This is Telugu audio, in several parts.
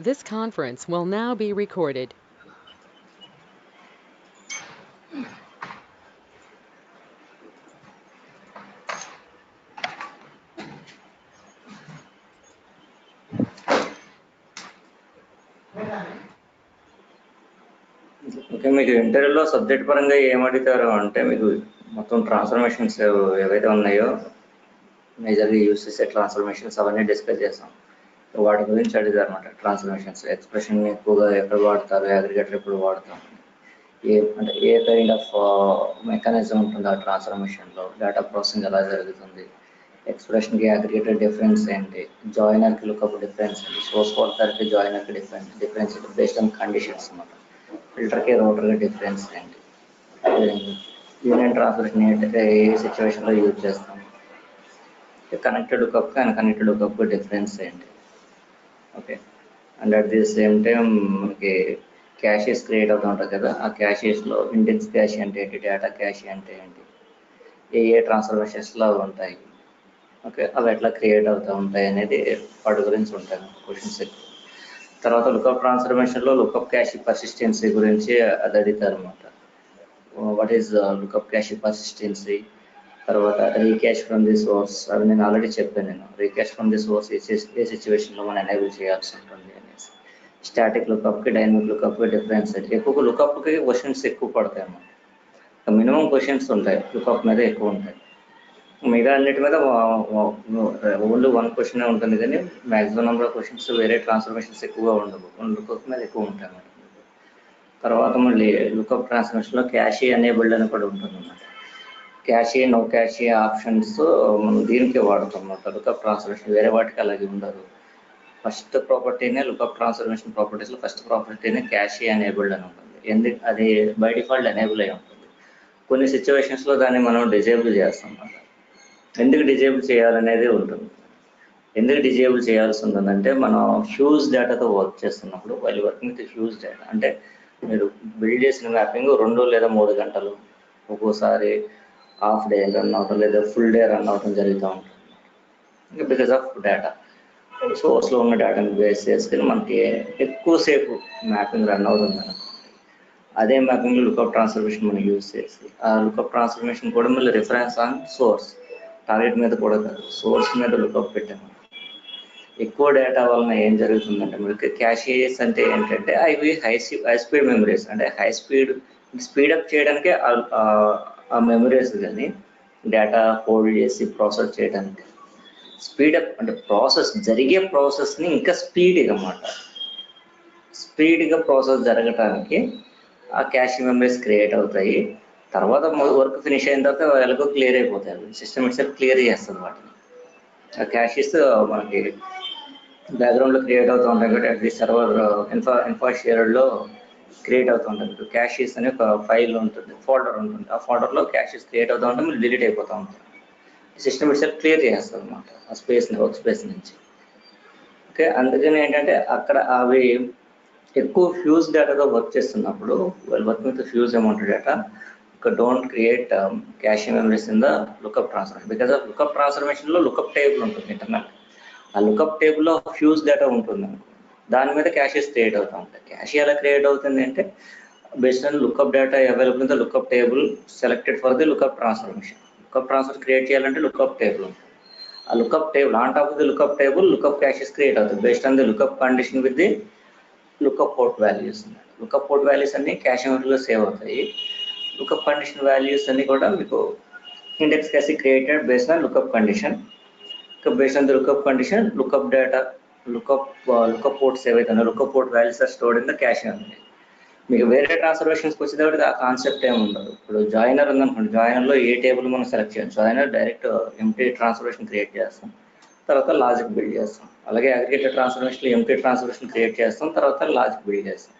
This conference will now be recorded. Okay, మీకు ఇంటర్వ్యూలో సబ్జెక్ట్ పరంగా ఏమడుగుతారు అంటే మీకు మొత్తం ట్రాన్స్ఫర్మేషన్స్ ఏవైతే ఉన్నాయో మేజర్గా యూస్ చేసే ట్రాన్స్ఫర్మేషన్స్ అవన్నీ డిస్కస్ చేస్తాం. వాటి గురించి అడిగారు అనమాట. ట్రాన్స్ఫర్మేషన్స్ ఎక్స్ప్రెషన్ ఎక్కువగా ఎక్కడ వాడతారు, అగ్రిగేటర్ ఎప్పుడు వాడతాం, అంటే ఏ కైండ్ ఆఫ్ మెకానిజం ఉంటుంది ఆ ట్రాన్స్ఫర్మేషన్లో, డేటా ప్రాసెసింగ్ ఎలా జరుగుతుంది, ఎక్స్ప్రెషన్కి అగ్రిగేటర్ డిఫరెన్స్ ఏంటి, జాయినర్కి లుకప్ డిఫరెన్స్ ఏంటి, సోర్స్ వాడతానికి జాయినర్కి డిఫరెన్స్ ఏంటి బేస్డ్ ఆన్ కండిషన్స్ అనమాట. ఫిల్టర్కి రోటర్కి డిఫరెన్స్ ఏంటి, యూనియన్ ట్రాన్స్ఫర్మేషన్ ఏంటంటే ఏ సిచ్యువేషన్లో యూజ్ చేస్తాం, కనెక్టెడ్ లుకప్కి అన్కనెక్టెడ్ లుకప్కి డిఫరెన్స్ ఏంటి. Okay, and at the same time మనకి క్యాషెస్ క్రియేట్ అవుతూ ఉంటుంది కదా, ఆ క్యాషెస్లో ఇండెక్స్ క్యాష్ అంటే ఏంటి, డేటా క్యాష్ అంటే ఏంటి, ఏ ట్రాన్స్ఫర్మేషన్స్లో ఉంటాయి, ఓకే అవి ఎట్లా క్రియేట్ అవుతూ ఉంటాయి అనేది వాటి గురించి ఉంటాయి క్వశ్చన్స్ ఎక్కువ. తర్వాత లుకప్ ట్రాన్స్ఫర్మేషన్లో లుకప్ క్యాష్ పర్సిస్టెన్సీ గురించి అది అడుగుతారు అనమాట. What is lookup cash persistency, తర్వాత రీక్యాష్ ఫ్రమ్ ది సోర్స్, అది నేను ఆల్రెడీ చెప్పాను. నేను రీక్యాష్ ఫ్రమ్ ది సోర్స్ ఏ సిచ్యువేషన్లో మనం ఎనేబుల్ చేయాల్సి ఉంటుంది అనేసి. స్టాటిక్ లుకప్కి డైనమిక్ లుకప్కి డిఫరెన్స్ అయితే ఎక్కువ లుకప్కి క్వశ్చన్స్ ఎక్కువ పడతాయి అన్నమాట. మినిమం క్వశ్చన్స్ ఉంటాయి లుకప్ మీద ఎక్కువ ఉంటాయి, మిగతా అన్నిటి మీద ఓన్లీ వన్ క్వశ్చన్ ఉంటుంది కానీ మ్యాక్సిమం నెంబర్ ఆఫ్ క్వశ్చన్స్ వేరే ట్రాన్స్ఫర్మేషన్స్ ఎక్కువగా ఉండవు, లుకప్ మీద ఎక్కువ ఉంటాయి అన్నమాట. తర్వాత మళ్ళీ లుకప్ ట్రాన్స్ఫర్మేషన్లో క్యాషీ అనేబుల్డ్ అని కూడా ఉంటుంది అన్నమాట. క్యాషీ నో క్యాషీ ఆప్షన్స్ మనం దీనికి వాడతాం అన్నమాట లుకప్ ట్రాన్స్ఫర్మేషన్, వేరే వాటికి అలాగే ఉండదు. ఫస్ట్ ప్రాపర్టీనే లుకప్ ట్రాన్స్ఫర్మేషన్ ప్రాపర్టీస్లో ఫస్ట్ ప్రాపర్టీనే క్యాషీ అనేబుల్డ్ అని ఉంటుంది. ఎందుకు అది బై డిఫాల్ట్ ఎనేబుల్ అయి ఉంటుంది. కొన్ని సిచ్యువేషన్స్లో దాన్ని మనం డిజేబుల్ చేస్తాం అన్నమాట. ఎందుకు డిజేబుల్ చేయాలనేది ఉంటుంది. ఎందుకు డిజేబుల్ చేయాల్సి ఉంటుందంటే మనం హ్యూజ్ డేటాతో వర్క్ చేస్తున్నప్పుడు వాళ్ళు వర్కింగ్ విత్ హ్యూజ్ డేటా, అంటే మీరు బిల్డ్ చేసిన మ్యాపింగ్ 2 లేదా 3 గంటలు, ఒక్కోసారి హాఫ్ డే రన్ అవటం లేదా ఫుల్ డే రన్ అవటం జరుగుతూ ఉంటుంది. ఇంకా బికాస్ ఆఫ్ డేటా, సోర్స్లో ఉన్న డేటాని బేస్ చేసుకుని మనకి ఎక్కువసేపు మ్యాపింగ్ రన్ అవుతుంది అనుకో, అదే మ్యాపింగ్ లుకప్ ట్రాన్స్ఫర్మేషన్ మనం యూజ్ చేసి ఆ లుకప్ ట్రాన్స్ఫర్మేషన్ కూడా మళ్ళీ రిఫరెన్స్ ఆన్ సోర్స్, టార్గెట్ మీద కూడా కాదు సోర్స్ మీద లుకప్ పెట్టాము. ఎక్కువ డేటా వలన ఏం జరుగుతుందంటే మనకి క్యాషియస్ అంటే ఏంటంటే అవి హై స్పీడ్ మెమరీస్, అంటే హై స్పీడప్ చేయడానికి ఆ మెమరీస్ కానీ డేటా హోల్డ్ చేసి ప్రాసెస్ చేయడానికి. స్పీడప్ అంటే ప్రాసెస్ జరిగే ప్రాసెస్ని ఇంకా స్పీడ్గా ప్రాసెస్ జరగటానికి ఆ క్యాష్ మెమరీస్ క్రియేట్ అవుతాయి. తర్వాత వర్క్ ఫినిష్ అయిన తర్వాత ఎలాగో క్లియర్ అయిపోతాయి, సిస్టమ్ ఇట్సెల్ఫ్ క్లియర్ చేస్తుంది వాటిని. ఆ క్యాషెస్ మనకి బ్యాక్గ్రౌండ్లో క్రియేట్ అవుతూ ఉంటాయి కాబట్టి అది సర్వర్ ఇన్ఫా షేర్లో క్రియేట్ అవుతూ ఉంటుంది. క్యాషెస్ అనే ఒక ఫైల్ ఉంటుంది, ఫోల్డర్ ఉంటుంది, ఆ ఫోల్డర్లో క్యాషెస్ క్రియేట్ అవుతూ ఉంటాయి, మీరు డిలీట్ అయిపోతూ ఉంటాయి. సిస్టమ్ ఇట్సెల్ఫ్ క్లియర్ చేస్తుంది అనమాట ఆ స్పేస్ని, వర్క్ స్పేస్ నుంచి. ఓకే, అందుకని ఏంటంటే అక్కడ అవి ఎక్కువ ఫ్యూజ్ డేటాతో వర్క్ చేస్తున్నప్పుడు వాళ్ళు working with huge amount data don't create cache memories in the lookup transformation. Because of lookup ట్రాన్స్ఫర్మేషన్లో లుకప్ టేబుల్ ఉంటుంది ఇంటర్నల్, ఆ లుకప్ టేబుల్లో ఫ్యూజ్ డేటా ఉంటుంది అనుకో, దాని మీద క్యాషెస్ క్రియేట్ అవుతూ ఉంటాయి. క్యాష్ ఎలా క్రియేట్ అవుతుంది అంటే based on lookup data available in the lookup table selected for the lookup transformation. Lookup transfer create చేయాలంటే లుకప్ టేబుల్ ఉంటుంది. ఆ lookup table on top of the lookup table lookup caches create అవుతుంది based on the lookup condition with the lookup port values. Lookup port values అన్ని క్యాష్ మెమరీలో సేవ్ అవుతాయి. లుకప్ కండిషన్ వాల్యూస్ అన్ని కూడా మీకు index cache created based on lookup condition. Based on the lookup condition lookup data lookup ports ఏవైతే ఉన్నాయో lookup port values are stored in the cache memory. మీకు వేరే ట్రాన్స్ఫర్మేషన్స్కి వచ్చేటప్పుడు ఆ కాన్సెప్ట్ ఏమి ఉండదు. ఇప్పుడు జాయినర్ ఉందనుకోండి, జాయినర్లో ఏ టేబుల్ మనం సెలెక్ట్ చేయాలి, joiner direct empty transformation create చేస్తాం, తర్వాత లాజిక్ బిల్డ్ చేస్తాం. అలాగే అగ్రిగేటెడ్ ట్రాన్స్ఫర్మేషన్లో ఎంటీ ట్రాన్స్ఫర్మేషన్ క్రియేట్ చేస్తాం, తర్వాత లాజిక్ బిల్డ్ చేస్తాం.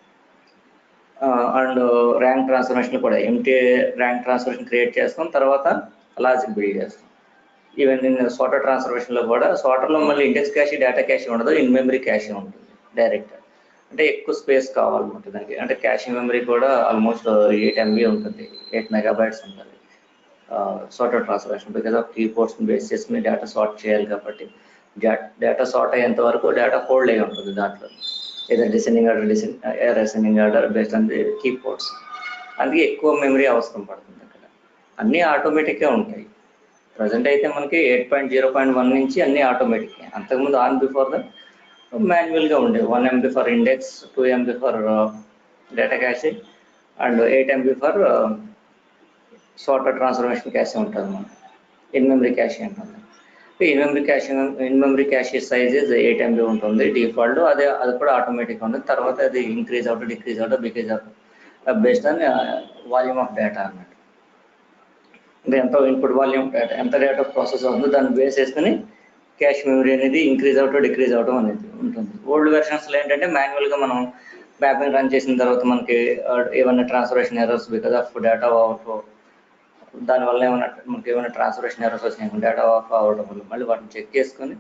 అండ్ ర్యాంక్ ట్రాన్స్ఫర్మేషన్ కూడా ఎంటీ ర్యాంక్ ట్రాన్స్ఫర్మేషన్ క్రియేట్ చేస్తాం, తర్వాత లాజిక్ బిల్డ్ చేస్తాం. ఈవెన్ ఇన్ సార్టర్ ట్రాన్స్ఫర్మేషన్లో కూడా సార్టర్లో మళ్ళీ ఇండెక్స్ క్యాష్ డేటా క్యాష్ ఉండదు, ఇన్ మెమరీ క్యాష్ ఉంటుంది డైరెక్ట్. అంటే ఎక్కువ స్పేస్ కావాలన్నమాట దానికి. అంటే క్యాష్ మెమరీ కూడా ఆల్మోస్ట్ 8 MB ఉంటుంది, 8 మెగాబైట్స్ ఉంటుంది సార్టర్ ట్రాన్స్ఫర్మేషన్. బికాస్ ఆఫ్ కీబోర్డ్స్ని బేస్ చేసుకుని డేటా సార్ట్ చేయాలి కాబట్టి డేటా సార్ట్ అయ్యేంత వరకు డేటా హోల్డ్ అయి ఉంటుంది దాంట్లో. ఏదైనా ascending order based on the keyboards. అందుకే ఎక్కువ మెమరీ అవసరం పడుతుంది అక్కడ. అన్నీ ఆటోమేటిక్గా ఉంటాయి. ప్రజెంట్ అయితే మనకి 8.0.1 నుంచి అన్నీ ఆటోమేటిక్. అంతకుముందు ఆన్ బిఫోర్ ద మాన్యువల్గా ఉండేవి. 1 MB for index, 2 MB for data caching and 8 MB for sorter transformation caching ఉంటుంది. మనం ఇన్ మెమరీ క్యాషింగ్ ఉంటుంది. In memory caching size 8 MB ఉంటుంది డిఫాల్ట్. అది కూడా ఆటోమేటిక్గా ఉంటుంది. తర్వాత అది ఇంక్రీజ్ అవుట్, డిక్రీజ్ అవుట్, బిక్రీజ్ అవుట్ based on volume of data అన్నట్టు. అంటే ఎంత ఇన్పుట్ వాల్యూమ్ డేటా, ఎంత డేటా ప్రాసెస్ అవుతుందో దాన్ని బేస్ చేసుకుని క్యాష్ మెమరీ అనేది ఇంక్రీజ్ అవటం, డిక్రీజ్ అవటం అనేది ఉంటుంది. ఓల్డ్ వెర్షన్స్లో ఏంటంటే మాన్యువల్గా మనం మ్యాపింగ్ రన్ చేసిన తర్వాత మనకి ఏమైనా transformation errors because of data out, దానివల్ల మనకి ఏమైనా ట్రాన్స్ఫర్మేషన్ ఎర్రర్స్ వచ్చినాయి, డేటా ఆఫ్ అవడం వల్ల మళ్ళీ వాటిని చెక్ చేసుకొని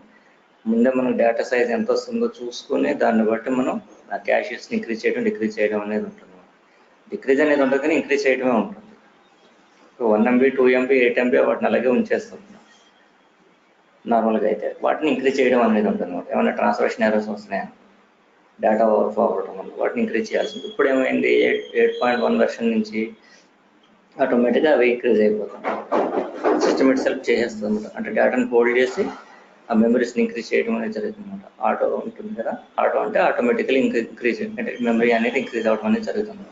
ముందే మనకు డేటా సైజ్ ఎంత వస్తుందో చూసుకొని దాన్ని బట్టి మనం ఆ క్యాషెస్ని ఇంక్రీజ్ చేయడం, డిక్రీజ్ చేయడం అనేది ఉంటుంది. డిక్రీజ్ అనేది ఉంటుంది కానీ ఇంక్రీజ్ చేయడమే ఉంటుంది. 1 MB, 2 MB, 8 MB వాటిని అలాగే ఉంచేస్తుంది నార్మల్గా. అయితే వాటిని ఇంక్రీజ్ చేయడం అనేది ఉంటుంది. ఏమైనా ట్రాన్స్ఫర్మేషన్ ఎర్రర్స్ వస్తున్నాయా, డేటా ఓవర్ఫ్లో అవ్వడం వల్ల వాటిని ఇంక్రీజ్ చేయాల్సింది. ఇప్పుడు ఏమైంది 8.1 వెర్షన్ నుంచి ఆటోమేటిక్గా అవి ఇంక్రీజ్ అయిపోతుంది. సిస్టమ్ ఇట్ సెల్ఫ్ చేసేస్తుంది. అంటే డేటాను హోల్డ్ చేసి ఆ మెమరీస్ని ఇంక్రీజ్ చేయడం అనేది జరుగుతుంది అనమాట. ఆటో ఉంటుంది కదా, ఆటో అంటే ఆటోమేటికలీ ఇంక్రీజ్ అంటే మెమరీ అనేది ఇంక్రీజ్ అవ్వడం అనేది జరుగుతుంది.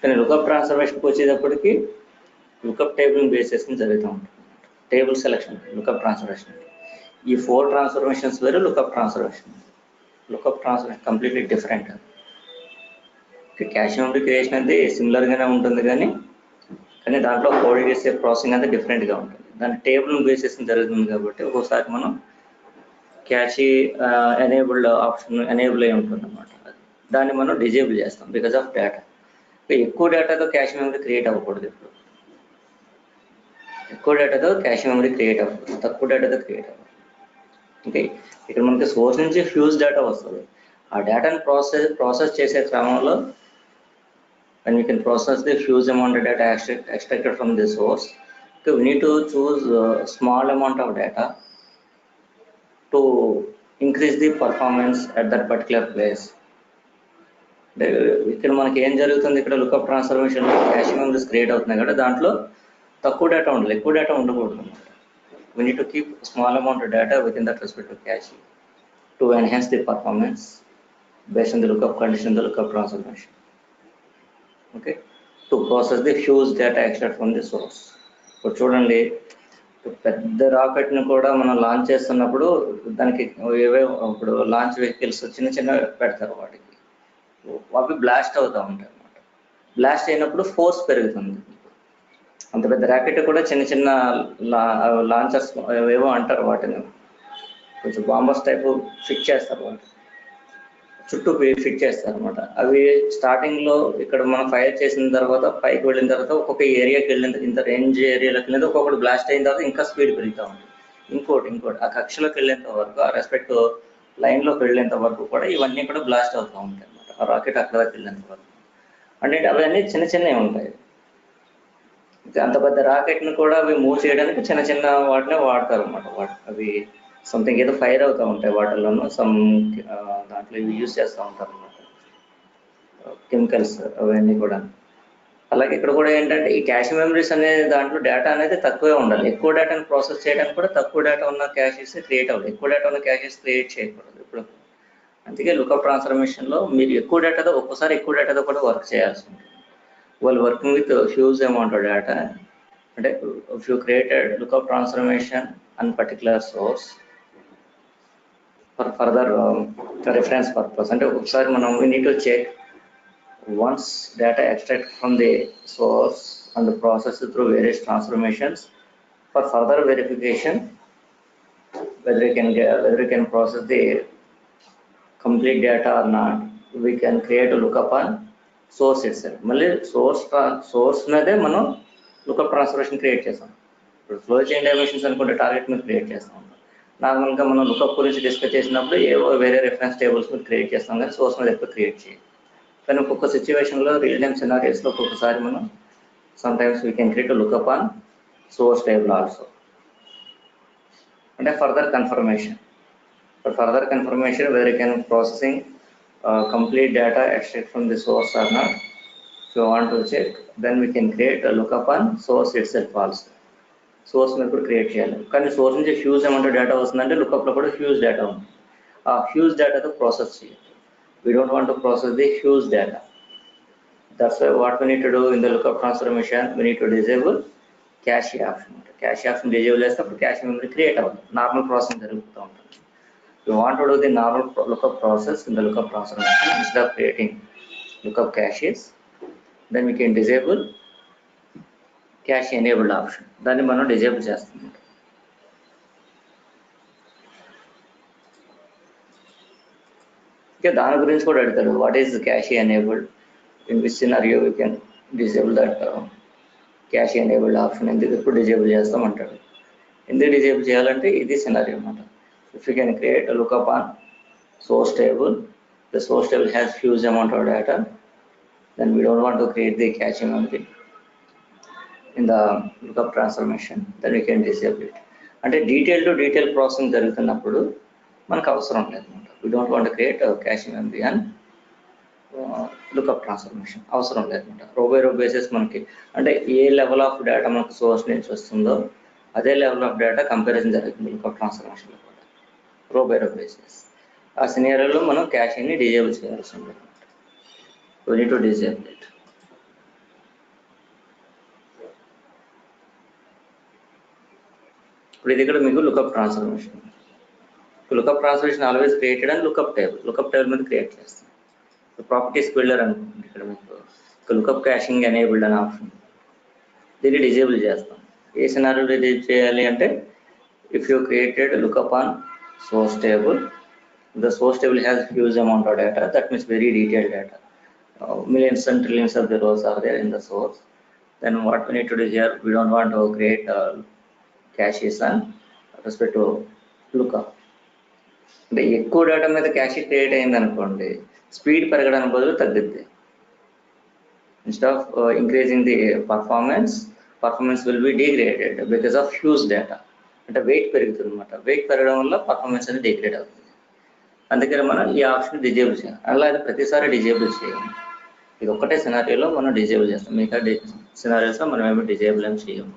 కానీ లుకప్ ట్రాన్స్ఫర్మేషన్కి వచ్చేటప్పటికి లుకప్ టేబుల్ని బేస్ చేసుకుని జరుగుతూ ఉంటుంది. Table selection lookup transformation. ఈ 4 ట్రాన్స్ఫర్మేషన్స్ వేరు lookup transformation. Lookup transformation completely different. Cash memory creation అనేది సిమిలర్గానే ఉంటుంది కానీ దాంట్లో హోల్డ్ చేసే ప్రాసెసింగ్ అనేది డిఫరెంట్గా ఉంటుంది. దాని టేబుల్ని బేస్ చేసుకుని జరుగుతుంది కాబట్టి ఒక్కోసారి మనం క్యాష్ ఎనేబుల్డ్ ఆప్షన్ ఎనేబుల్ అయి ఉంటుంది అన్నమాట. దాన్ని మనం డిజేబుల్ చేస్తాం బికాజ్ ఆఫ్ డేటా. ఎక్కువ డేటాతో క్యాష్ మెమరీ క్రియేట్ అవ్వకూడదు. ఇప్పుడు ఎక్కువ డేటాతో క్యాష్ మెమరీ క్రియేట్ అవ్వకూడదు, తక్కువ డేటాతో క్రియేట్ అవ్వకూడదు. ఓకే, ఇక్కడ మనకి సోర్స్ నుంచి ఫ్యూజ్ డేటా వస్తుంది. ఆ డేటాను ప్రాసెస్ చేసే క్రమంలో when we can process the huge amount of data extracted from the source, okay, we need to choose a small amount of data to increase the performance at that particular place. ఇక్కడ మనకి ఏం జరుగుతుంది, ఇక్కడ lookup transformation cash memories create అవుతున్నాయి కదా, దాంట్లో తక్కువ డేటా ఉండాలి, ఎక్కువ డేటా ఉండకూడదు. We need to keep a small amount of data within that respective cache to enhance the performance based on the lookup condition, the lookup transformation. Okay, to process the huge data extract from the source. ఇప్పుడు చూడండి, పెద్ద రాకెట్ని కూడా మనం లాంచ్ చేస్తున్నప్పుడు దానికి ఇప్పుడు లాంచ్ వెహికల్స్ చిన్న చిన్న పెడతారు, వాటికి అవి బ్లాస్ట్ అవుతూ ఉంటాయి అన్నమాట. బ్లాస్ట్ అయినప్పుడు ఫోర్స్ పెరుగుతుంది. అంత పెద్ద రాకెట్ కూడా చిన్న చిన్న లాంచర్స్ ఏవో అంటారు, వాటిని కొంచెం బాంబర్స్ టైప్ ఫిట్ చేస్తారు, వాటి చుట్టూ ఫిట్ చేస్తారు అనమాట. అవి స్టార్టింగ్లో ఇక్కడ మనం ఫైర్ చేసిన తర్వాత పైకి వెళ్ళిన తర్వాత ఒక్కొక్క ఏరియాకి వెళ్ళిన ఇంత రేంజ్ ఏరియాలోకి వెళ్ళిన ఒక్కొక్కటి బ్లాస్ట్ అయిన తర్వాత ఇంకా స్పీడ్ పెరుగుతూ ఉంటుంది. ఇంకోటి ఆ కక్షలోకి వెళ్ళేంత వరకు, ఆ రెస్పెక్ట్ లైన్లోకి వెళ్ళేంత వరకు కూడా ఇవన్నీ కూడా బ్లాస్ట్ అవుతూ ఉంటాయి అన్నమాట. ఆ రాకెట్ అక్కడ దాకా వెళ్ళేంత వరకు అంటే అవన్నీ చిన్న చిన్నవి ఉంటాయి. అంత పెద్ద రాకెట్ని కూడా అవి మూవ్ చేయడానికి చిన్న చిన్న వాటినే వాడతారు అన్నమాట. అవి సంథింగ్ ఏదో ఫైర్ అవుతూ ఉంటాయి వాటిల్లోనూ, దాంట్లో ఇవి యూజ్ చేస్తూ ఉంటారు అన్నమాట, కెమికల్స్ అవన్నీ కూడా. అలాగే ఇక్కడ కూడా ఏంటంటే ఈ క్యాష్ మెమరీస్ అనే దాంట్లో డేటా అనేది తక్కువే ఉండాలి. ఎక్కువ డేటాను ప్రాసెస్ చేయడానికి కూడా తక్కువ డేటా ఉన్న క్యాషెస్ క్రియేట్ అవ్వాలి, ఎక్కువ డేటా ఉన్న క్యాషెస్ క్రియేట్ చేయకూడదు ఇప్పుడు. అందుకే లుకప్ ట్రాన్స్ఫర్మేషన్లో మీరు ఎక్కువ డేటాతో ఒక్కోసారి ఎక్కువ డేటాతో కూడా వర్క్ చేయాల్సి ఉంటుంది. వాళ్ళు working with huge amount of data, అంటే if you created lookup transformation on particular source for further reference purpose, అంటే ఒకసారి మనం we need to check once data extract from the source and processed through various transformations for further verification whether you can process the complete data or not, we can create a lookup on source itself. మళ్ళీ సోర్స్ మీదే మనం లుకప్ ట్రాన్స్ఫర్మేషన్ క్రియేట్ చేస్తాం. ఇప్పుడు ఫ్లో చైన్ డైమెన్షన్స్ అనుకుంటే టార్గెట్ మీద క్రియేట్ చేస్తాం. నార్మల్గా మనం లుకప్ గురించి డిస్కస్ చేసినప్పుడు ఏవో వేరే రిఫరెన్స్ టేబుల్స్ మీద క్రియేట్ చేస్తాం, కానీ సోర్స్ మీద ఎప్పుడు క్రియేట్ చేయాలి. కానీ ఒక్కొక్క సిచ్యువేషన్లో రియల్ టైమ్ సినారియోస్లో ఒక్కొక్కసారి మనం some times we can create lookup on source table also. And a further confirmation. For further confirmation whether you can processing complete data extract from the source or not. If you want to check, then we can create a lookup on source itself also. Source में కూడా create చేయాలి. కానీ source నుంచి huge amount of data వస్తుందంటే lookup లో కూడా huge data ఉంది. ఆ huge data తో process చేయాలి. We don't want to process the huge data. That's why what we need to do in the lookup transformation, we need to disable cache option. Cache option disable చేస్తే అప్పుడు cache memory create అవ్వదు. Normal processing జరుగుతూ ఉంటుంది. We want to do the normal lookup process in the lookup transformation instead of creating lookup caches. Then we can disable cache enabled option. దాన్ని మనం disable చేస్తాం. Okay, దాని గురించి కూడా అడుగుతారు. What is cache enabled? In which scenario we can disable that cache enabled option? ఎందుకు ఇప్పుడు disable చేస్తాం అంటాడు. ఎందుకు disable చేయాలంటే ఇది scenario అన్నమాట. If you can create a lookup on source table, the source table has huge amount of data, then we don't want to create the cache memory in the lookup transformation, then we can disable it. అంటే డీటెయిల్ టు డీటెయిల్ ప్రాసెసింగ్ జరుగుతున్నప్పుడు మనకు అవసరం లేదన్నమాట. We don't want to create a cache memory and lookup transformation అవసరం లేదన్నమాట. రో బై రో బేసిస్ మనకి అంటే ఏ లెవెల్ ఆఫ్ డేటా మనకు సోర్స్ నుంచి వస్తుందో అదే లెవెల్ ఆఫ్ డేటా కంపారిజన్ జరుగుతుంది lookup transformation లో కూడా. రో బై రో బేసిస్ ఆ సినారియోలో మనం క్యాషింగ్ని డిజేబుల్ చేయాల్సి ఉంటుంది. We need to disable it. ఇప్పుడు ఇది ఇక్కడ మీకు lookup transformation. Lookup transformation always created and lookup table మీద క్రియేట్ చేస్తాం. ప్రాపర్టీస్ బిల్డర్ అనుకోండి, ఇక్కడ మీకు లుకప్ క్యాషింగ్ ఎనేబుల్డ్ అనే ఆప్షన్, దీన్ని డిజేబుల్ చేస్తాం. ఏ సినారియోలో డిజేబుల్ చేయాలి అంటే if you created lookup on source table, the source table has huge amount of data, that means very detailed data, millions and trillions of the rows are there in the source. Then what we need to do here, we don't want to create caches on respect to lookup. అంటే ఎక్కువ డేటా మీద క్యాష్ క్రియేట్ అయింది అనుకోండి, స్పీడ్ పెరగడానికి బదులు తగ్గుద్ది. Instead of increasing the performance will be degraded because of huge data. అంటే వెయిట్ పెరుగుతుంది అనమాట. వెయిట్ పెరగడం వల్ల పర్ఫార్మెన్స్ అనేది డిగ్రేడ్ అవుతుంది. అందుకని మనం ఈ ఆప్షన్ డిజేబుల్ చేయాలి. అలాగే ప్రతిసారి డిజేబుల్ చేయాలి. ఇది ఒక్కటే సినారియోలో మనం డిజేబుల్ చేస్తాం, మిగతా సినారియోస్లో మనం ఏమి డిజేబుల్ ఏమి చేయము.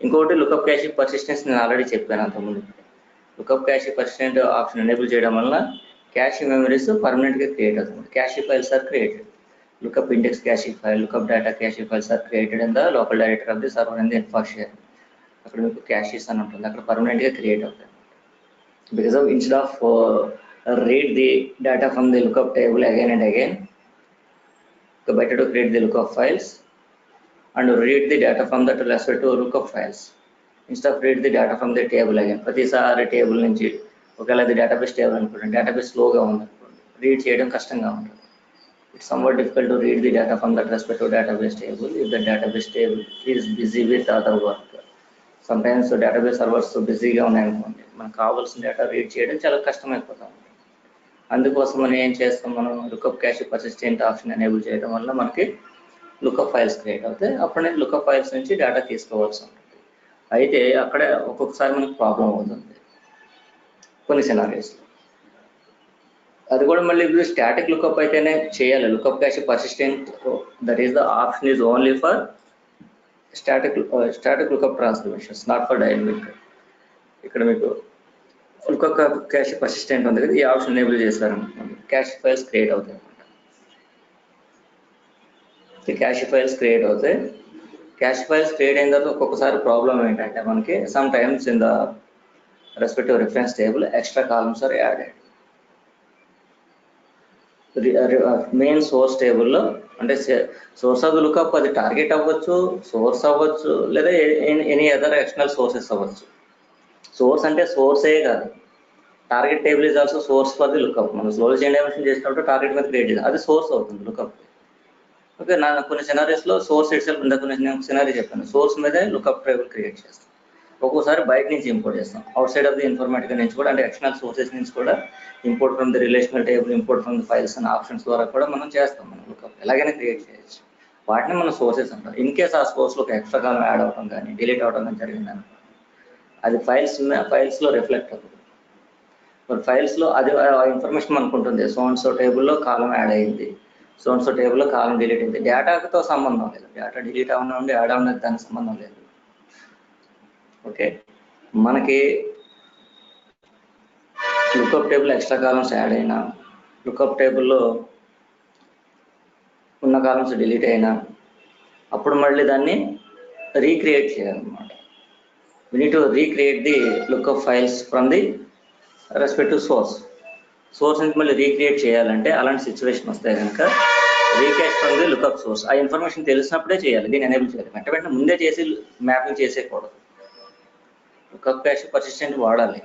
ఇంకొకటి లుకప్ క్యాష్ పర్సిస్టెన్స్ నేను ఆల్రెడీ చెప్పాను అంతకుముందు. Lookup cache persistent option enable చేయడం వల్ల క్యాష్ మెమరీస్ పర్మనెంట్గా క్రియేట్ అవుతుంది. Cache files are created. Lookup index cache file, lookup data cache files are created in the local directory of the server and the infrastructure. అక్కడ మీకు క్యాషెస్ అని ఉంటుంది, అక్కడ పర్మనెంట్గా క్రియేట్ అవుతుంది. Because of instead of read the data from the lookup table again and again, it's better to create the lookup files and read the data from that respect to lookup files instead of read the data from the table again. ప్రతిసారి టేబుల్ నుంచి ఒకవేళ అది డేటాబేస్ టేబుల్ అనుకోండి, డేటాబేస్ స్లోగా ఉందనుకోండి, రీడ్ చేయడం కష్టంగా ఉంటుంది. It's somewhat difficult to read the data from that respect to database table if the database table is busy with other work. Sometimes database servers బిజీగా ఉన్నాయనుకోండి, మనకు కావాల్సిన డేటా రీడ్ చేయడం చాలా కష్టమైపోతాం. అందుకోసం మనం ఏం చేస్తాం, మనం lookup cache persistent option enable చేయడం వల్ల మనకి లుకప్ ఫైల్స్ క్రియేట్ అవుతాయి. అప్పుడే లుకప్ ఫైల్స్ నుంచి డేటా తీసుకోవాల్సి ఉంటుంది. అయితే అక్కడ ఒక్కొక్కసారి మనకు ప్రాబ్లం అవుతుంది కొన్ని సినారియోస్లో. అది కూడా మళ్ళీ ఇప్పుడు స్టాటిక్ లుకప్ అయితేనే చేయాలి. Lookup cache persistent, that is the option is only for static lookup transformations, not for dynamic. ఇక్కడ మీకు lookup cache persistent ఉంది కదా, ఈ ఆప్షన్ ఎనేబుల్ చేస్తారనుకోండి, క్యాష్ ఫైల్స్ క్రియేట్ అవుతాయి అన్నమాట. క్యాష్ ఫైల్స్ క్రియేట్ అవుతాయి. క్యాష్ ఫైల్స్ క్రియేట్ అయిన తర్వాత ఒక్కొక్కసారి ప్రాబ్లం ఏంటంటే మనకి sometimes in the respective reference table extra columns are added. Main source టేబుల్లో అంటే సోర్స్ ఆఫ్ ద లుకప్ అది టార్గెట్ అవ్వచ్చు, సోర్స్ అవ్వచ్చు, లేదా ఎనీ అదర్ ఎక్స్టర్నల్ సోర్సెస్ అవ్వచ్చు. సోర్స్ అంటే సోర్సే కాదు, target table is also source for the lookup. మనం స్లోలీ చైన్ డైమెన్షన్ చేసినప్పుడు టార్గెట్ మీద క్రియేట్ చేయాలి, అది సోర్స్ అవుతుంది లుకప్. ఓకే, నా కొన్ని సినారీస్లో సోర్స్ ఇట్ సెల్ఫ్, ఇంత కొన్ని సినారీ చెప్పాను, సోర్స్ మీదే లుకప్ టేబుల్ క్రియేట్ చేస్తాం. ఒక్కోసారి బయట నుంచి ఇంపోర్ట్ చేస్తాం, out side of the Informatica నుంచి కూడా, అంటే ఎక్స్టర్నల్ సోర్సెస్ నుంచి కూడా import from the relational table, import from the files అనే ఆప్షన్స్ ద్వారా కూడా మనం చేస్తాం. మనం లుకప్ ఎలాగైనా క్రియేట్ చేయొచ్చు. వాటిని మనం సోర్సెస్ అంటాం. ఇన్ కేస్ ఆ సోర్స్లో ఒక ఎక్స్ట్రా కాలం యాడ్ అవ్వడం కానీ డిలీట్ అవ్వడం కానీ జరిగింది అనుకో, అది ఫైల్స్లో రిఫ్లెక్ట్ అవుతుంది. ఫైల్స్లో అది ఇన్ఫర్మేషన్ మనకు ఉంటుంది. సో టేబుల్లో కాలం యాడ్ అయింది, సో టేబుల్లో కాలం డిలీట్ అయింది. డేటాతో సంబంధం లేదు, డేటా డిలీట్ అవ్వడం ఉండి యాడ్ అవ్వడం దానికి సంబంధం లేదు. ఓకే, మనకి lookup table extra columns add అయినా, లుకప్ టేబుల్లో ఉన్న కాలమ్స్ డిలీట్ అయినా, అప్పుడు మళ్ళీ దాన్ని రీక్రియేట్ చేయాలన్నమాట. we need to recreate the lookup files from the respective source నుంచి మళ్ళీ రీక్రియేట్ చేయాలంటే అలాంటి సిచ్యువేషన్ వస్తే కనుక recache from the lookup source. ఆ ఇన్ఫర్మేషన్ తెలిసినప్పుడే చేయాలి, దీన్ని ఎనేబుల్ చేయాలి. వెంటనే ముందే చేసి మ్యాపింగ్ చేసేయకూడదు. లుకప్ క్యాష్ పర్సిస్టెంట్ వాడాలి.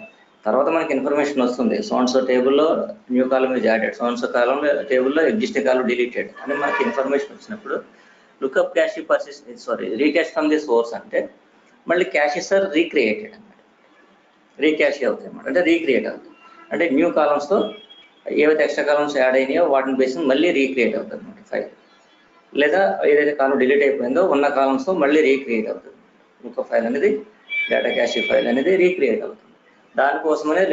తర్వాత మనకి ఇన్ఫర్మేషన్ వస్తుంది, సో టేబుల్లో new column is added, so column టేబుల్లో ఎగ్జిస్టింగ్ కాలం డిలీటెడ్ అని మనకి ఇన్ఫర్మేషన్ వచ్చినప్పుడు lookup cache recache from the source అంటే మళ్ళీ క్యాషెస్ ఆర్ రీక్రియేటెడ్ అన్నమాట. రీక్యాష్ అవుతాయి అన్నమాట, అంటే రీక్రియేట్ అవుతుంది. అంటే న్యూ కాలమ్స్తో ఏవైతే ఎక్స్ట్రా కాలమ్స్ యాడ్ అయినాయో వాటిని బేసి మళ్ళీ రీక్రియేట్ అవుతుంది అన్నమాట ఫైల్. లేదా ఏదైతే కాలం డిలీట్ అయిపోయిందో ఉన్న కాలమ్స్తో మళ్ళీ రీక్రియేట్ అవుతుంది. లుకప్ ఫైల్ అనేది, డేటా క్యాష్ ఫైల్ అనేది రీక్రియేట్ అవుతుంది. దానికోసమనే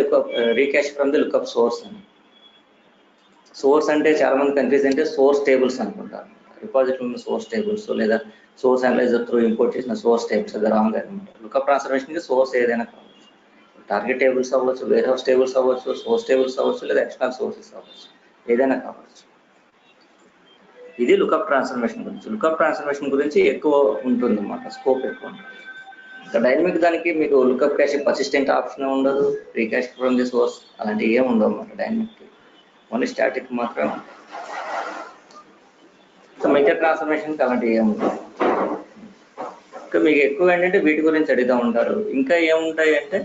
రీక్యాష్ ఫ్రమ్ ది లుకప్ సోర్స్ అని. సోర్స్ అంటే చాలా మంది కన్ఫ్యూజ్ అంటే సోర్స్ టేబుల్స్ అనుకుంటారు. రిపాజిటరీ ఉన్న సోర్స్ టేబుల్స్ లేదా సోర్స్ అనలైజర్ త్రూ ఇంపోర్ట్ చేసిన సోర్స్ టేబుల్స్, అది రాంగ్ అనమాట. లుకప్ ట్రాన్స్ఫర్మేషన్కి సోర్స్ ఏదైనా కావచ్చు, టార్గెట్ టేబుల్స్ అవ్వచ్చు, వేర్ హౌస్ టేబుల్స్ అవ్వచ్చు, సోర్స్ టేబుల్స్ అవ్వచ్చు, లేదా ఎక్స్టర్నల్ సోర్సెస్ అవ్వచ్చు, ఏదైనా కావచ్చు. ఇది లుకప్ ట్రాన్స్ఫర్మేషన్ గురించి. లుకప్ ట్రాన్స్ఫర్మేషన్ గురించి ఎక్కువ ఉంటుంది అన్నమాట, స్కోప్ ఎక్కువ ఉంటుంది. ఇంకా డైనమిక్ దానికి మీకు లుకప్ క్యాష్ పర్సిస్టెంట్ ఆప్షన్ ఉండదు, రీక్యాష్ ఫ్రమ్ ది సోర్స్ అలాంటివి ఏమి ఉండవు అన్నమాట డైనమిక్, ఓన్లీ స్టాటిక్ మాత్రమే. సో మెథడ్ ట్రాన్స్ఫర్మేషన్కి అలాంటివి ఏమి ఉండవు. ఇంకా మీకు ఎక్కువ ఏంటంటే వీటి గురించి అడుగుతూ ఉంటారు. ఇంకా ఏముంటాయి అంటే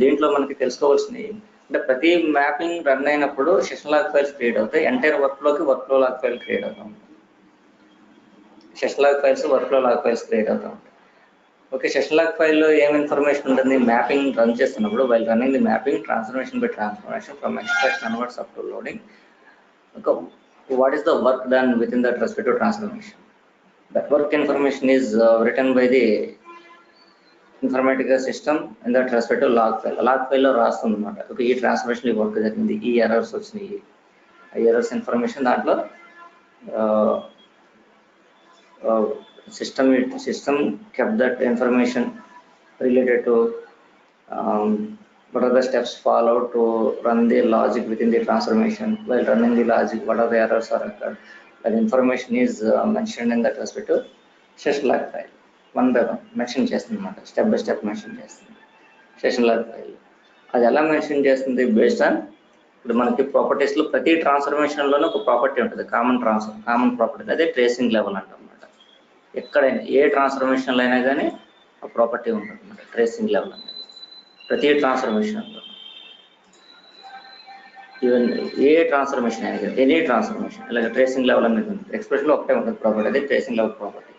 దీంట్లో మనకి తెలుసుకోవాల్సినవి అంటే ప్రతి మ్యాపింగ్ రన్ అయినప్పుడు సెషన్ లాగ్ ఫైల్స్ క్రియేట్ అవుతాయి. Entire workflow log file create అవుతా ఉంటాయి. Session log files, workflow log files create అవుతా ఉంటాయి. ఓకే, సెషన్ లాగ్ ఫైల్లో ఏం ఇన్ఫర్మేషన్ ఉంటుంది? మ్యాపింగ్ రన్ చేస్తున్నప్పుడు while running the mapping transformation by transformation from extract converts up to loading. What is the work done within that respective transformation? That work information is written by the Informatica system in that respective log file. Log file లో రాస్తుంది అనమాట. ఓకే, ఈ ట్రాన్స్ఫర్మేషన్ ఈ వర్క్ జరిగింది, ఈ ఎర్రర్స్ వచ్చినాయి, ఆ ఎర్రర్స్ ఇన్ఫర్మేషన్ దాంట్లో system kept that information related to what are the steps followed to run the logic within the transformation. While running the logic, what are the errors are occurred? That information is mentioned in that respective session log file. One by one mention చేస్తుంది అనమాట, స్టెప్ బై స్టెప్ మెన్షన్ చేస్తుంది సెషన్ లాగ్ ఫైల్. అది ఎలా మెన్షన్ చేస్తుంది? బేస్డ్ ఆన్ ఇప్పుడు మనకి ప్రాపర్టీస్లో ప్రతి ట్రాన్స్ఫర్మేషన్లోనే ఒక ప్రాపర్టీ ఉంటుంది, కామన్ ప్రాపర్టీ, అదే ట్రేసింగ్ లెవెల్ అంటాం అనమాట. ఎక్కడైనా ఏ ట్రాన్స్ఫర్మేషన్లో అయినా కానీ ఆ ప్రాపర్టీ ఉంటుంది అనమాట, ట్రేసింగ్ లెవెల్ అనేది ప్రతి ట్రాన్స్ఫర్మేషన్లో. ఈవెన్ ఏ ట్రాన్స్ఫర్మేషన్ అయినా కానీ ఎనీ ట్రాన్స్ఫర్మేషన్ ఇలాగ ట్రేసింగ్ లెవెల్ అనేది ఉంటుంది. ఎక్స్ప్రెషన్లో ఒకటే ఉంటుంది ప్రాపర్టీ, అదే ట్రేసింగ్ లెవెల్ ప్రాపర్టీ.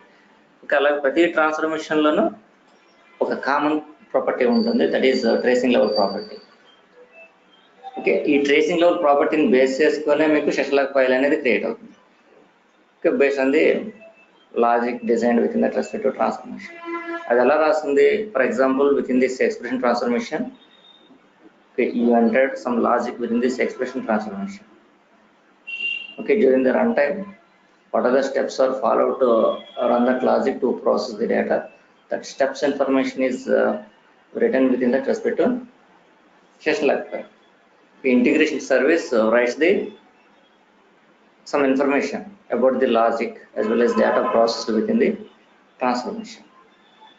ఇంకా అలాగే ప్రతి ట్రాన్స్ఫర్మేషన్లోనూ ఒక కామన్ ప్రాపర్టీ ఉంటుంది, that is tracing level property. Okay, ఈ ట్రేసింగ్ లెవెల్ ప్రాపర్టీని బేస్ చేసుకునే మీకు సెషన్ లాగ్ ఫైల్ అనేది క్రియేట్ అవుతుంది. Okay, based on the logic design with in that respective transformation. అది ఎలా రాస్తుంది? For example with in this expression transformation, okay, you entered some logic within this expression transformation. Okay, during the runtime, what are the steps are followed to run that logic to process the data? That steps information is written within that respective session log file. The integration service writes some information about the logic as well as data processed within the transformation.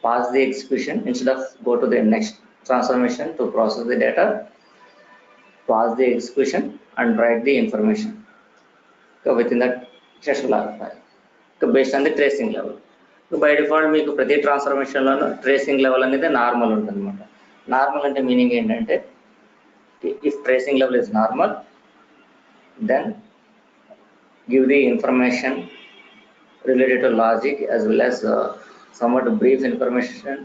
Pass the execution instead of go to the next transformation to process the data. Pass the execution and write the information within that session log file based on the tracing level. By default మీకు ప్రతి ట్రాన్స్ఫర్మేషన్లోనూ ట్రేసింగ్ లెవెల్ అనేది నార్మల్ ఉంటుంది అనమాట. నార్మల్ అంటే మీనింగ్ ఏంటంటే, if tracing level is normal then give the information related to logic as well as somewhat brief information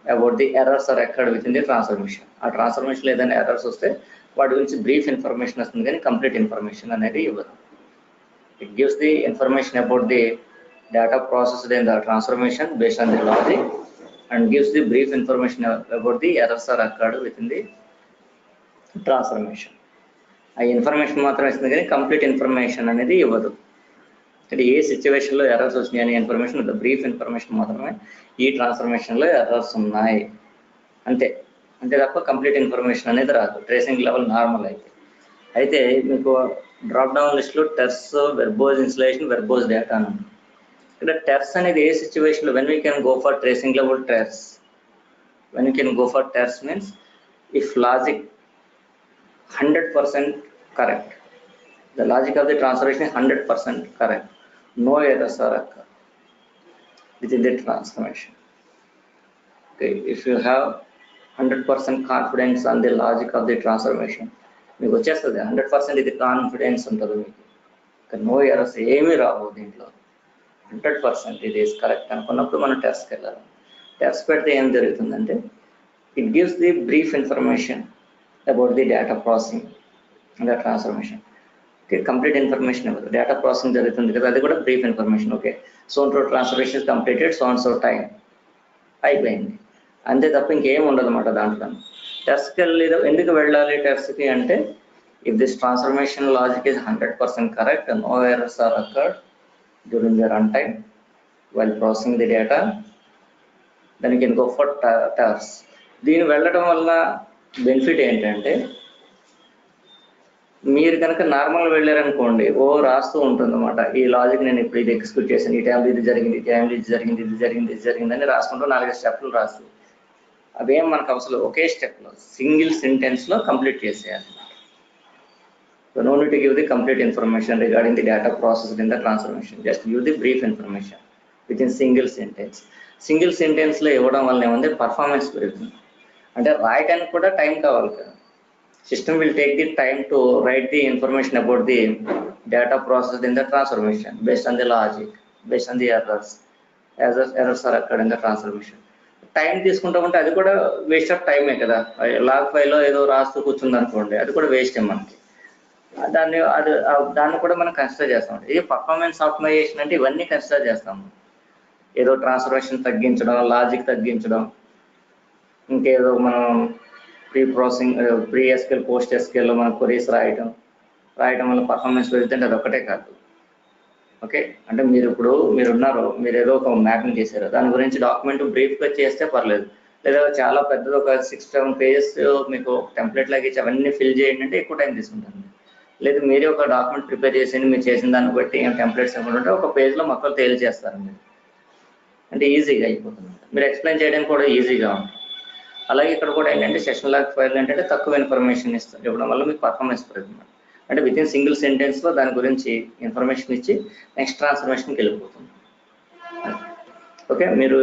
about the errors are occurred within the transformation. ఆ ట్రాన్స్ఫర్మేషన్లో ఏదైనా ఎర్రర్స్ వస్తే వాటి గురించి బ్రీఫ్ ఇన్ఫర్మేషన్ వస్తుంది, కానీ కంప్లీట్ ఇన్ఫర్మేషన్ అనేది ఇవ్వదు. It gives the information about the data processed in the transformation based on the logic and gives the brief information about the errors are occurred within the transformation. ఆ ఇన్ఫర్మేషన్ మాత్రం ఇస్తుంది కానీ కంప్లీట్ ఇన్ఫర్మేషన్ అనేది ఇవ్వదు. అంటే ఏ సిచ్యువేషన్లో ఎర్రర్స్ వచ్చినాయి అనే ఇన్ఫర్మేషన్, బ్రీఫ్ ఇన్ఫర్మేషన్ మాత్రమే ఈ ట్రాన్స్ఫర్మేషన్లో ఎర్రర్స్ ఉన్నాయి అంతే తప్ప కంప్లీట్ ఇన్ఫర్మేషన్ అనేది రాదు. ట్రేసింగ్ లెవెల్ నార్మల్ అయితే మీకు డ్రాప్ డౌన్ లిస్ట్లో టెర్స్, వెర్బోజ్ ఇన్స్టలేషన్, వెర్బోజ్ డేటా అని ఉంది. ఇక్కడ టెర్స్ అనేది ఏ సిచ్యువేషన్లో when we can go for tracing level terse, when you can go for terse means if logic 100% correct, the logic of the transformation is 100% correct, no errors are occur within the transformation. Okay, if you have 100% confidence on the logic of the transformation, మీకు వచ్చేస్తుంది 100% ఇది కాన్ఫిడెన్స్ ఉంటుంది మీకు. నో ఎర్రర్స్ ఏమీ రావు దీంట్లో, 100% ఇది కరెక్ట్ అనుకున్నప్పుడు మనం టెస్ట్కి వెళ్ళాలి. టెస్ట్ పెడితే ఏం జరుగుతుందంటే it gives the brief information about the data processing and the transformation. Okay, complete information about the data processing జరుగుతుంది కదా, అది కూడా brief information. Okay, so and transformation completed, so and so time అయిపోయింది అంతే తప్ప ఇంకేం ఉండదు అన్నమాట దాంట్లో. టెస్ట్కి ఎందుకు వెళ్ళాలి టెస్ట్కి అంటే if this transformation logic is 100% correct, no errors are occurred during the run time while processing the data, then you can go for terse. దీన్ని వెళ్ళడం వల్ల బెనిఫిట్ ఏంటంటే మీరు కనుక నార్మల్ వెళ్ళారనుకోండి రాస్తూ ఉంటుంది అన్నమాట. ఈ లాజిక్ నేను ఇప్పుడు ఇది ఎక్స్క్యూట్ చేశాను, ఈ టైంలో ఇది జరిగింది, ఈ టైంలో ఇది జరిగింది, ఇది జరిగింది, ఇది జరిగింది అని రాసుకుంటూ 4 స్టెప్లు రాస్తూ అవేం మనకు అవసరం, ఒకే స్టెప్లో సింగిల్ సెంటెన్స్లో కంప్లీట్ చేసేయాలి. So no need to give the complete information regarding the data processed in the transformation, just give the brief information within single sentence. Single సెంటెన్స్లో ఇవ్వడం వల్ల ఏముంది, పర్ఫార్మెన్స్ పెరుగుతుంది. అంటే రాయటానికి కూడా టైం కావాలి కదా. System will take the time to write the information about the data process in the transformation based on the logic, based on the errors are అక్కడ ఇన్ ద ట్రాన్స్ఫర్మేషన్. టైం తీసుకుంటా ఉంటే అది కూడా వేస్ట్ ఆఫ్ టైమే కదా. లాగ్ ఫైల్లో ఏదో రాస్తూ కూర్చుంది అనుకోండి, అది కూడా వేస్టే మనకి. దాన్ని కూడా మనం కన్సిడర్ చేస్తాం. ఇది పర్ఫార్మెన్స్ ఆప్టిమైజేషన్ అంటే ఇవన్నీ కన్సిడర్ చేస్తాము. ఏదో ట్రాన్స్ఫర్మేషన్ తగ్గించడం, లాజిక్ తగ్గించడం, ఇంకేదో మనం ప్రీ ఎస్క్యూఎల్ పోస్ట్ ఎస్క్యూఎల్లో మనం క్వరీస్ రాయటం వల్ల పర్ఫార్మెన్స్ పెరుగుతుంటే అది ఒకటే కాదు. ఓకే, అంటే మీరున్నారు, మీరు ఏదో ఒక మ్యాపింగ్ చేశారు, దాని గురించి డాక్యుమెంట్ బ్రీఫ్గా చేస్తే పర్లేదు. లేదా చాలా పెద్దది ఒక 6-7 పేజెస్ మీకు టెంప్లెట్ లాగా ఇచ్చి అవన్నీ ఫిల్ చేయండి అంటే ఎక్కువ టైం తీసుకుంటుంది. లేదు మీరే ఒక డాక్యుమెంట్ ప్రిపేర్ చేసి మీరు చేసిన దాన్ని బట్టి టెంప్లెట్స్ ఏమంటే ఒక పేజ్లో మొత్తం తేల్చేస్తారు మీరు, అంటే ఈజీగా అయిపోతుంది. మీరు ఎక్స్ప్లెయిన్ చేయడానికి కూడా ఈజీగా ఉంటుంది. అలాగే ఇక్కడ కూడా ఏంటంటే సెషన్ లాగ్ ఫైల్ ఏంటంటే తక్కువ ఇన్ఫర్మేషన్ ఇస్తారు, ఇవ్వడం వల్ల మీకు పర్ఫార్మెన్స్ పెరుగుతుంది. అంటే వితిన్ సింగిల్ సెంటెన్స్లో దాని గురించి ఇన్ఫర్మేషన్ ఇచ్చి నెక్స్ట్ ట్రాన్స్ఫర్మేషన్కి వెళ్ళిపోతుంది. ఓకే, మీరు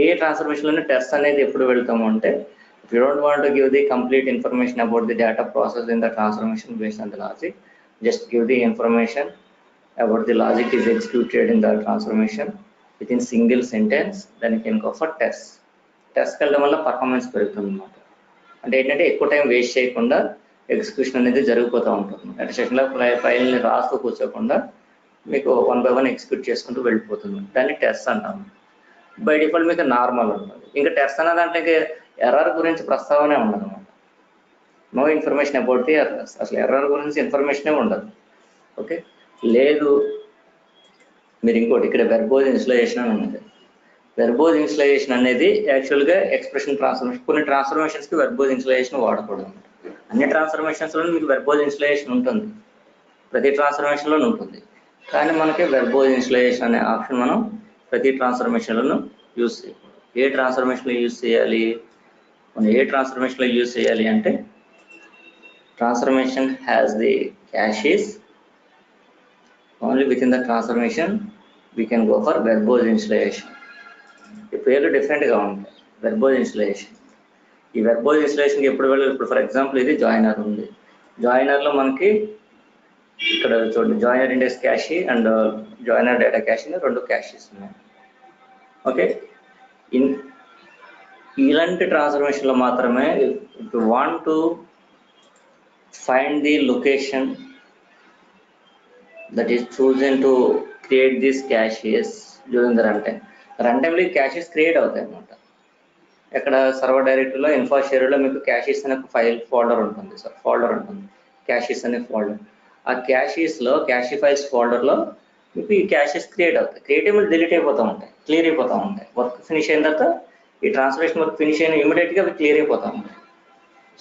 ఏ ట్రాన్స్ఫర్మేషన్లోనే టెస్ట్ అనేది ఎప్పుడు వెళ్తాము అంటే if you don't want to give the complete information about the data process in the transformation based on the logic, just give the information about the logic is executed in the transformation within single sentence, then you can go for test. టెస్ట్కి వెళ్ళడం వల్ల పర్ఫార్మెన్స్ పెరుగుతుంది అన్నమాట. అంటే ఏంటంటే ఎక్కువ టైం వేస్ట్ చేయకుండా ఎగ్జిక్యూషన్ అనేది జరిగిపోతూ ఉంటుంది. అంటే సెషన్లో ఫైల్ని రాస్తూ కూర్చోకుండా మీకు 1 by 1 ఎగ్జిక్యూట్ చేసుకుంటూ వెళ్ళిపోతుంది. దాన్ని టెస్ట్ అంటాము. బై డిఫాల్ట్ మీకు నార్మల్ ఉంటుంది. ఇంకా టెస్ట్ అన్న దాంట్లో ఇంకా ఎర్రర్ గురించి ప్రస్తావనే ఉండదు అన్నమాట. No information about the errors, అసలు ఎర్రర్ గురించి ఇన్ఫర్మేషనే ఉండదు. ఓకే, లేదు మీరు ఇంకోటి ఇక్కడ వెర్బోజ్ ఇన్స్టలేషన్ అని ఉంది. వెర్బోజ్ ఇన్స్టలేషన్ అనేది యాక్చువల్గా ఎక్స్ప్రెషన్ ట్రాన్స్ఫర్మేషన్, కొన్ని ట్రాన్స్ఫర్మేషన్స్కి వెర్బోజ్ ఇన్స్టలేషన్ వాడకూడదు. అన్ని ట్రాన్స్ఫర్మేషన్స్లో మీకు వెర్బోజ్ ఇన్స్టలేషన్ ఉంటుంది, ప్రతి ట్రాన్స్ఫర్మేషన్లోనూ ఉంటుంది. కానీ మనకి వెర్బోజ్ ఇన్స్టలేషన్ అనే ఆప్షన్ మనం ప్రతి ట్రాన్స్ఫర్మేషన్లను యూజ్ చేయాలి. ఏ ట్రాన్స్ఫర్మేషన్లో యూజ్ చేయాలి, మనం ఏ ట్రాన్స్ఫర్మేషన్లో యూజ్ చేయాలి అంటే transformation has the caches only within the transformation we can go for verbose installation. ఈ పేర్లు డిఫరెంట్గా ఉంటాయి. వెర్బోజ్ ఇన్స్టలేషన్, ఈ వెర్బోజ్ ఇన్స్టలేషన్కి ఎప్పుడు వెళ్ళాలి? ఇప్పుడు ఫర్ ఎగ్జాంపుల్ ఇది జాయినర్ ఉంది. జాయినర్లో మనకి ఇక్కడ చూడండి joiner index cache and joiner data cache 2 caches ఉన్నాయి. ఓకే, ఇలాంటి ట్రాన్స్ఫర్మేషన్లో మాత్రమే if you want to find the location that is chosen to create this caches during the run time. Run టైంలో క్యాషెస్ క్రియేట్ అవుతాయి అన్నమాట. ఎక్కడ సర్వర్ డైరెక్టరీలో ఇన్ఫా షేర్లో మీకు క్యాషెస్ అనే ఫైల్ ఫోల్డర్ ఉంటుంది సార్, ఫోల్డర్ ఉంటుంది క్యాషెస్ అనే ఫోల్డర్. ఆ క్యాషెస్లో క్యాషీ ఫైల్స్ ఫోల్డర్లో మీకు ఈ క్యాషెస్ క్రియేట్ అవుతాయి. క్రియేట్ అయిపోయి డిలీట్ అయిపోతూ ఉంటాయి, క్లియర్ అయిపోతూ ఉంటాయి. వర్క్ ఫినిష్ అయిన తర్వాత ఈ ట్రాన్స్లేషన్ వర్క్ ఫినిష్ అయిన ఇమీడియట్గా అవి క్లియర్ అయిపోతూ ఉంటాయి.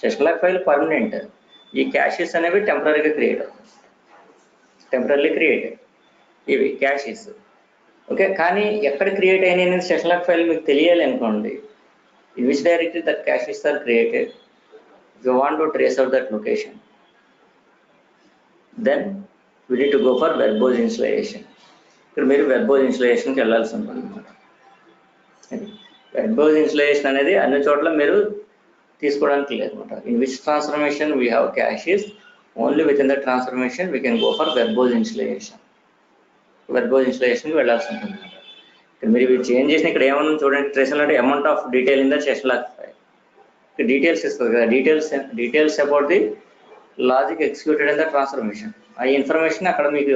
సెషన్ లాక్ ఫైల్ పర్మనెంట్, ఈ క్యాషెస్ అనేవి టెంపరీగా క్రియేట్ అవుతాయి, టెంపరీ క్రియేట్ ఇవి క్యాషెస్. ఓకే, కానీ ఎక్కడ క్రియేట్ అయినాయి సెషన్ లాక్ ఫైల్ మీకు తెలియాలి అనుకోండి. In which directory that caches are created, if you want to trace out that location, then we need to go for verbose installation. ఇక్కడ మీరు verbose installationకి వెళ్ళాల్సి ఉంటుంది అన్నమాట. verbose installation అనేది అన్ని చోట్ల మీరు తీసుకోవడానికి లేదన్నమాట. In which transformation we have caches, only within the transformation we can go for verbose installation. verbose installationకి వెళ్ళాల్సి ఉంటుంది. మీరు ఇవి చేంజ్ చేసిన ఇక్కడ ఏమన్నా చూడండి, ట్రేస్ అంటే amount of detail in the session log file. Details ఇస్తుంది కదా, details about the logic executed in the transformation. ఆ ఇన్ఫర్మేషన్ అక్కడ మీకు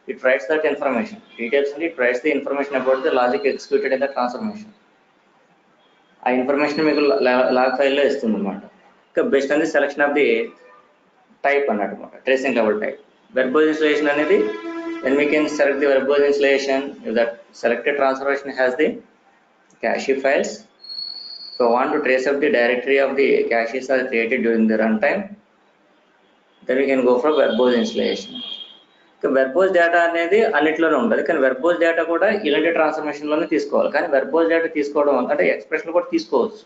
it writes that information. Details అంటే it writes the information about the logic executed in the transformation. ఆ ఇన్ఫర్మేషన్ మీకు లాగ్ ఫైల్లో ఇస్తుంది అనమాట. ఇంకా బెస్ట్ అనేది సెలెక్షన్ ఆఫ్ ది టైప్ అన్నట్టు, tracing level type. verbose installation అనేది when we can select the verbose installation, if that selected transformation has the cache files, so want to trace up the directory of the caches are created during the runtime, then we can go for verbose installation. verbose data అనేది అన్నిట్లోనే ఉంటుంది, కానీ verbose data కూడా ఇలాంటి ట్రాన్స్ఫర్మేషన్ లోనే తీసుకోవాలి. కానీ verbose data తీసుకోవడం అంటే ఎక్స్ప్రెషన్ కూడా తీసుకోవచ్చు.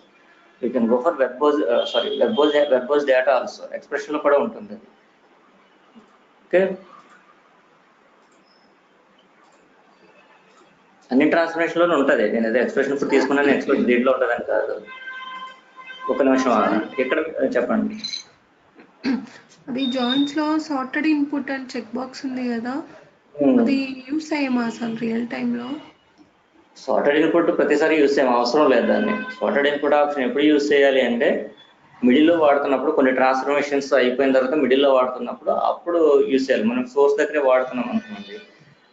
You can go for verbose data also, expression లో కూడా ఉంటుంది. ఓకే, అన్ని ట్రాన్స్ఫర్మేషన్ లోనే ఉంటుంది. నేను అదే ఎక్స్ప్రెషన్ ఇప్పుడు తీసుకున్నాను, ఎక్స్ప్రెషన్ దీంట్లో ఉంటుందని కాదు. ఒక నిమిషం ఇక్కడ చెప్పండి. అది జాయిన్స్ లో sorted input and check box ఉంది కదా, అది యూస్ అయ్యేమా అసలు రియల్ టైమ్ లో? సార్టెడ్ ఇన్పుట్ ప్రతిసారి యూస్ చేయడం అవసరం లేదు. దాన్ని సార్టెడ్ ఇన్పుట్ ఆప్షన్ ఎప్పుడు యూస్ చేయాలి అంటే మిడిల్లో వాడుతున్నప్పుడు, కొన్ని ట్రాన్స్ఫర్మేషన్స్ అయిపోయిన తర్వాత మిడిల్లో వాడుతున్నప్పుడు అప్పుడు యూస్ చేయాలి. మనం సోర్స్ దగ్గరే వాడుతున్నాం అనుకోండి,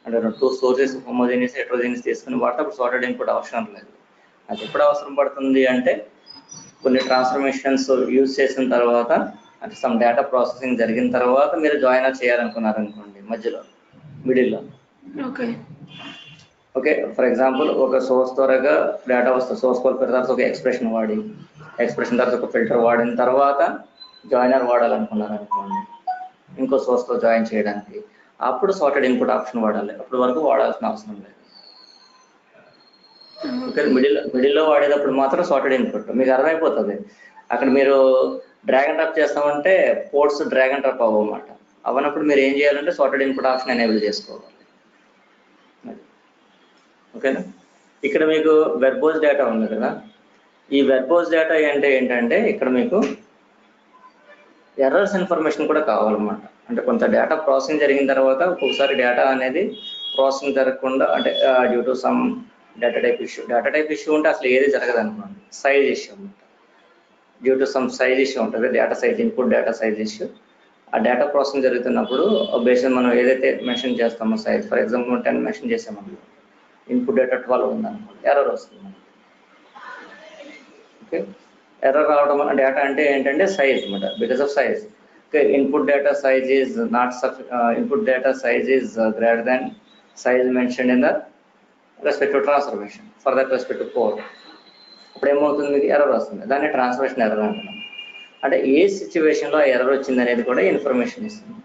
అంటే 2 సోర్సెస్ హోమోజీనియస్ హెటరోజీనియస్ తీసుకుని వాడితే అప్పుడు సార్టెడ్ ఇన్పుట్ అవసరం లేదు. అది ఎప్పుడు అవసరం పడుతుంది అంటే కొన్ని ట్రాన్స్ఫర్మేషన్స్ యూజ్ చేసిన తర్వాత, అంటే సమ్ డేటా ప్రాసెసింగ్ జరిగిన తర్వాత మీరు జాయినర్ చేయాలనుకున్నారు అనుకోండి మధ్యలో, మిడిల్లో. ఓకే, ఫర్ ఎగ్జాంపుల్ ఒక సోర్స్ ద్వారా డేటా వస్తుంది, సోర్స్ కాల్ తర్వాత ఒక ఎక్స్ప్రెషన్ వాడి, ఎక్స్ప్రెషన్ తర్వాత ఒక ఫిల్టర్ వాడిన తర్వాత జాయినర్ వాడాలనుకున్నారు అనుకోండి ఇంకో సోర్స్తో జాయిన్ చేయడానికి, అప్పుడు సార్టెడ్ ఇన్పుట్ ఆప్షన్ వాడాలి. అప్పటి వరకు వాడాల్సిన అవసరం లేదు. ఓకే, మిడిల్లో వాడేటప్పుడు మాత్రం సార్టెడ్ ఇన్పుట్ మీకు అర్థమైపోతుంది. అక్కడ మీరు డ్రాగ్ అండ్ డ్రాప్ చేస్తామంటే పోర్ట్స్ డ్రాగ్ అండ్ డ్రాప్ అవ్వమాట. అవన్నప్పుడు మీరు ఏం చేయాలంటే సార్టెడ్ ఇన్పుట్ ఆప్షన్ ఎనేబుల్ చేసుకోవాలి. ఓకేనా, ఇక్కడ మీకు వెర్బోజ్ డేటా ఉంది కదా, ఈ వెర్బోజ్ డేటా అంటే ఏంటంటే ఇక్కడ మీకు ఎర్రర్స్ ఇన్ఫర్మేషన్ కూడా కావాలన్నమాట. అంటే కొంత డేటా ప్రాసెసింగ్ జరిగిన తర్వాత ఒక్కొక్కసారి డేటా అనేది ప్రాసెసింగ్ జరగకుండా, అంటే due to some data type issue ఉంటే అసలు ఏది జరగదు అనుకోండి, సైజ్ ఇష్యూ అనమాట. Due to some size issue ఉంటుంది, data size, input data size issue. ఆ డేటా ప్రాసెసింగ్ జరుగుతున్నప్పుడు బేసిక్ మనం ఏదైతే మెన్షన్ చేస్తామో సైజ్, ఫర్ ఎగ్జాంపుల్ 10 మెన్షన్ చేసామనుకో, ఇన్పుట్ డేటా 12 ఉందనుకోండి, ఎర్రర్ వస్తుంది. ఓకే, ఎర్రర్ రావడం వల్ల డేటా అంటే ఏంటంటే సైజ్ అనమాట, because of size. Okay, input data size is not input data size is greater than size mention in the respective transformation for that respective code. అప్పుడు ఏమవుతుంది, మీకు ఎర్రర్ వస్తుంది. దాన్ని ట్రాన్స్ఫర్మేషన్ ఎర్రర్ అంటున్నాం. అంటే ఏ సిచ్యువేషన్లో ఎర్రర్ వచ్చింది అనేది కూడా ఇన్ఫర్మేషన్ ఇస్తుంది.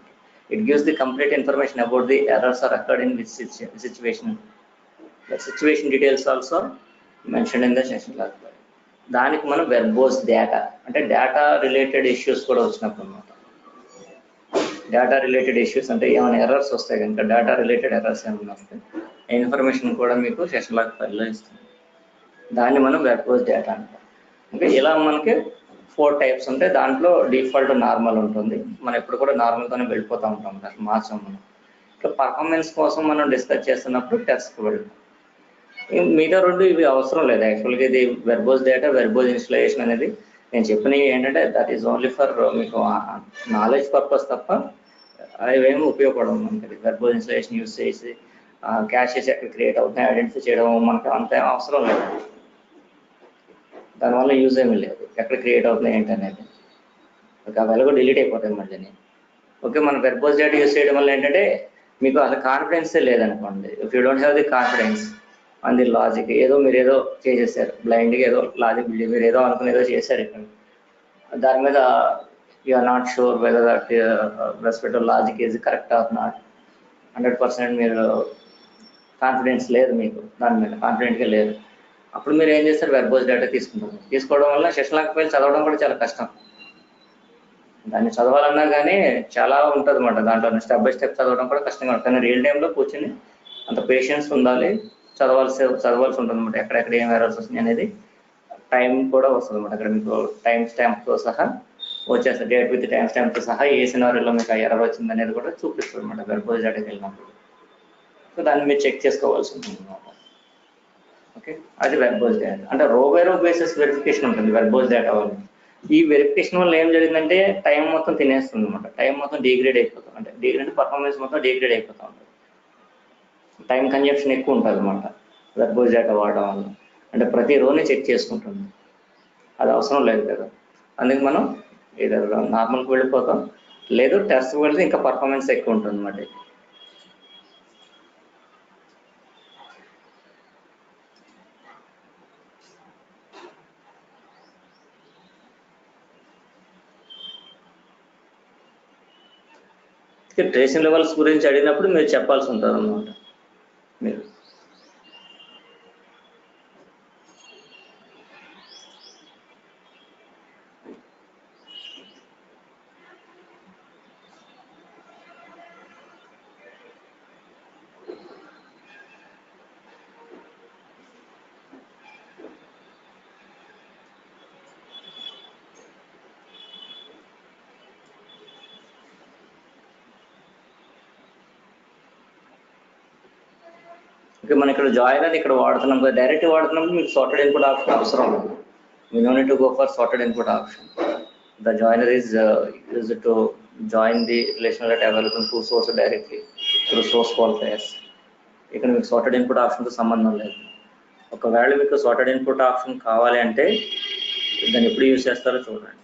It gives the complete information about the errors are occurred in which situation. The situation details also mentioned in the session log. దానికి మనం వెర్బోస్ డేటా, అంటే డేటా రిలేటెడ్ ఇష్యూస్ కూడా వచ్చినప్పుడు అనమాట. డేటా రిలేటెడ్ ఇష్యూస్ అంటే ఏమైనా ఎర్రర్స్ వస్తాయి కనుక, డేటా రిలేటెడ్ ఎర్రర్స్ ఏమైనా వస్తాయి, ఇన్ఫర్మేషన్ కూడా మీకు సెషన్ లాగ్ ఫైల్లో ఇస్తుంది. దాన్ని మనం వెర్బోస్ డేటా అంటాం. ఓకే, ఇలా మనకి 4 టైప్స్ ఉంటాయి. దాంట్లో డిఫాల్ట్ నార్మల్ ఉంటుంది. మనం ఎప్పుడు కూడా నార్మల్తోనే వెళ్ళిపోతూ ఉంటాం, అసలు మార్చాం మనం. ఇట్లా పర్ఫార్మెన్స్ కోసం మనం డిస్కస్ చేస్తున్నప్పుడు టెస్ట్కి వెళ్తాం. మిగతా 2 ఇవి అవసరం లేదు యాక్చువల్గా. ఇది వెర్బోస్ డేటా, వెర్బోస్ ఇన్స్టలేషన్ అనేది నేను చెప్పినవి ఏంటంటే దట్ ఈస్ ఓన్లీ ఫర్ మీకు నాలెడ్జ్ పర్పస్ తప్ప అవేమీ ఉపయోగపడవు మనకి. వెర్బోస్ ఇన్స్టలేషన్ యూస్ చేసి క్యాషెస్ ఎక్కడ క్రియేట్ అవుతున్నాయి ఐడెంటిఫై చేయడం మనకు అంత అవసరం లేదు. దానివల్ల యూజ్ ఏమీ లేదు, ఎక్కడ క్రియేట్ అవుతున్నాయి ఏంటి అనేది. ఓకే, అవి ఎలాగో డిలీట్ అయిపోతాయి మళ్ళీ. ఓకే, మన వెర్బోస్ డేటా యూజ్ చేయడం వల్ల ఏంటంటే మీకు అసలు కాన్ఫిడెన్సే లేదనుకోండి. If you don't have the confidence on the logic, మీరు ఏదో చేసేసారు బ్లైండ్గా, ఏదో లాజిక్ బిల్డ్ మీరు ఏదో అనుకుని ఏదో చేశారు ఇక్కడ, దాని మీద you are not sure whether that respective logic is correct or not. 100% మీరు కాన్ఫిడెన్స్ లేదు, మీకు దాని మీద కాన్ఫిడెంట్గా లేదు. అప్పుడు మీరు ఏం చేస్తారు, వెర్బోస్ డేటా తీసుకుంటారు. తీసుకోవడం వల్ల సెషన్లకు పోయి చదవడం కూడా చాలా కష్టం. దాన్ని చదవాలన్నా కానీ చాలా ఉంటుంది అన్నమాట, దాంట్లో స్టెప్ బై స్టెప్ చదవడం కూడా కష్టంగా ఉంటుంది. కానీ రియల్ టైంలో కూర్చొని అంత పేషెన్స్ ఉండాలి, చదవాల్సి ఉంటుంది అన్నమాట. ఎక్కడెక్కడ ఏం ఎర్రర్స్ వస్తున్నాయి అనేది టైం కూడా వస్తుంది అన్నమాట. అక్కడ మీకు టైం స్టాంప్తో సహా వచ్చేస్తుంది, డేట్ విత్ టైం స్టాంప్తో సహా ఏ సినారీలో మీకు ఆ ఎర్రర్ వచ్చింది అనేది కూడా చూపిస్తుంది అన్నమాట వెర్బోస్ డేటాకి వెళ్ళినప్పుడు. సో దాన్ని మీరు చెక్ చేసుకోవాల్సి ఉంటుంది అన్నమాట. ఓకే, అది వెర్బోస్ డేటా. అంటే రో బై రో బేసిస్ వెరిఫికేషన్ ఉంటుంది వెర్బోస్ డేటా వల్ల. ఈ వెరిఫికేషన్ వల్ల ఏం జరిగిందంటే టైం మొత్తం తినేస్తుంది అన్నమాట. టైం మొత్తం డిగ్రేడ్ అయిపోతుంది, అంటే డిగ్రేడ్ పర్ఫార్మెన్స్ మొత్తం డిగ్రేడ్ అయిపోతూ ఉంటుంది. టైం కన్జంప్షన్ ఎక్కువ ఉంటుంది అన్నమాట వెర్బోస్ డేటా వాడడం వల్ల. అంటే ప్రతి రోని చెక్ చేసుకుంటుంది, అది అవసరం లేదు కదా. అందుకే మనం ఏదో నార్మల్కి వెళ్ళిపోతాం, లేదు టెస్ట్కి వెళ్తే ఇంకా పర్ఫార్మెన్స్ ఎక్కువ ఉంటుంది అన్నమాట. ట్రేసింగ్ లెవెల్స్ గురించి అడిగినప్పుడు మీరు చెప్పాల్సి ఉంటుంది అన్నమాట. మీరు ఓకే, మనం ఇక్కడ జాయిన్ అని ఇక్కడ వాడుతున్నాం కదా, డైరెక్ట్ వాడుతున్నప్పుడు మీకు సార్టెడ్ ఇన్పుట్ ఆప్షన్ అవసరం లేదు. We don't need to go for sorted input option. The joiner is used to join the relational data available to source directly through source qualifiers. ఇక్కడ మీకు సార్టెడ్ ఇన్పుట్ ఆప్షన్తో సంబంధం లేదు. ఒకవేళ మీకు సార్టెడ్ ఇన్పుట్ ఆప్షన్ కావాలి అంటే దాన్ని ఎప్పుడు యూజ్ చేస్తారో చూడండి.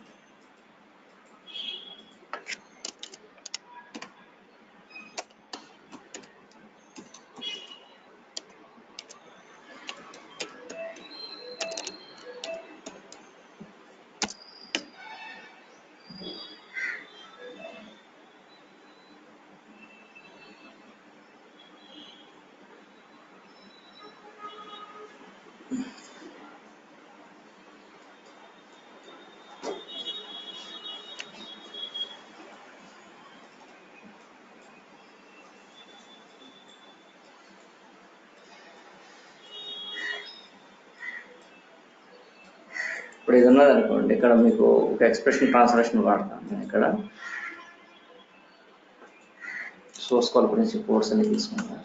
ఇప్పుడు ఇది ఉన్నది అనుకోండి, ఇక్కడ మీకు ఒక ఎక్స్ప్రెషన్ ట్రాన్స్లేషన్ వాడతాను నేను. ఇక్కడ సోర్స్ కాల్ గురించి కోర్స్ అని తీసుకుంటాను.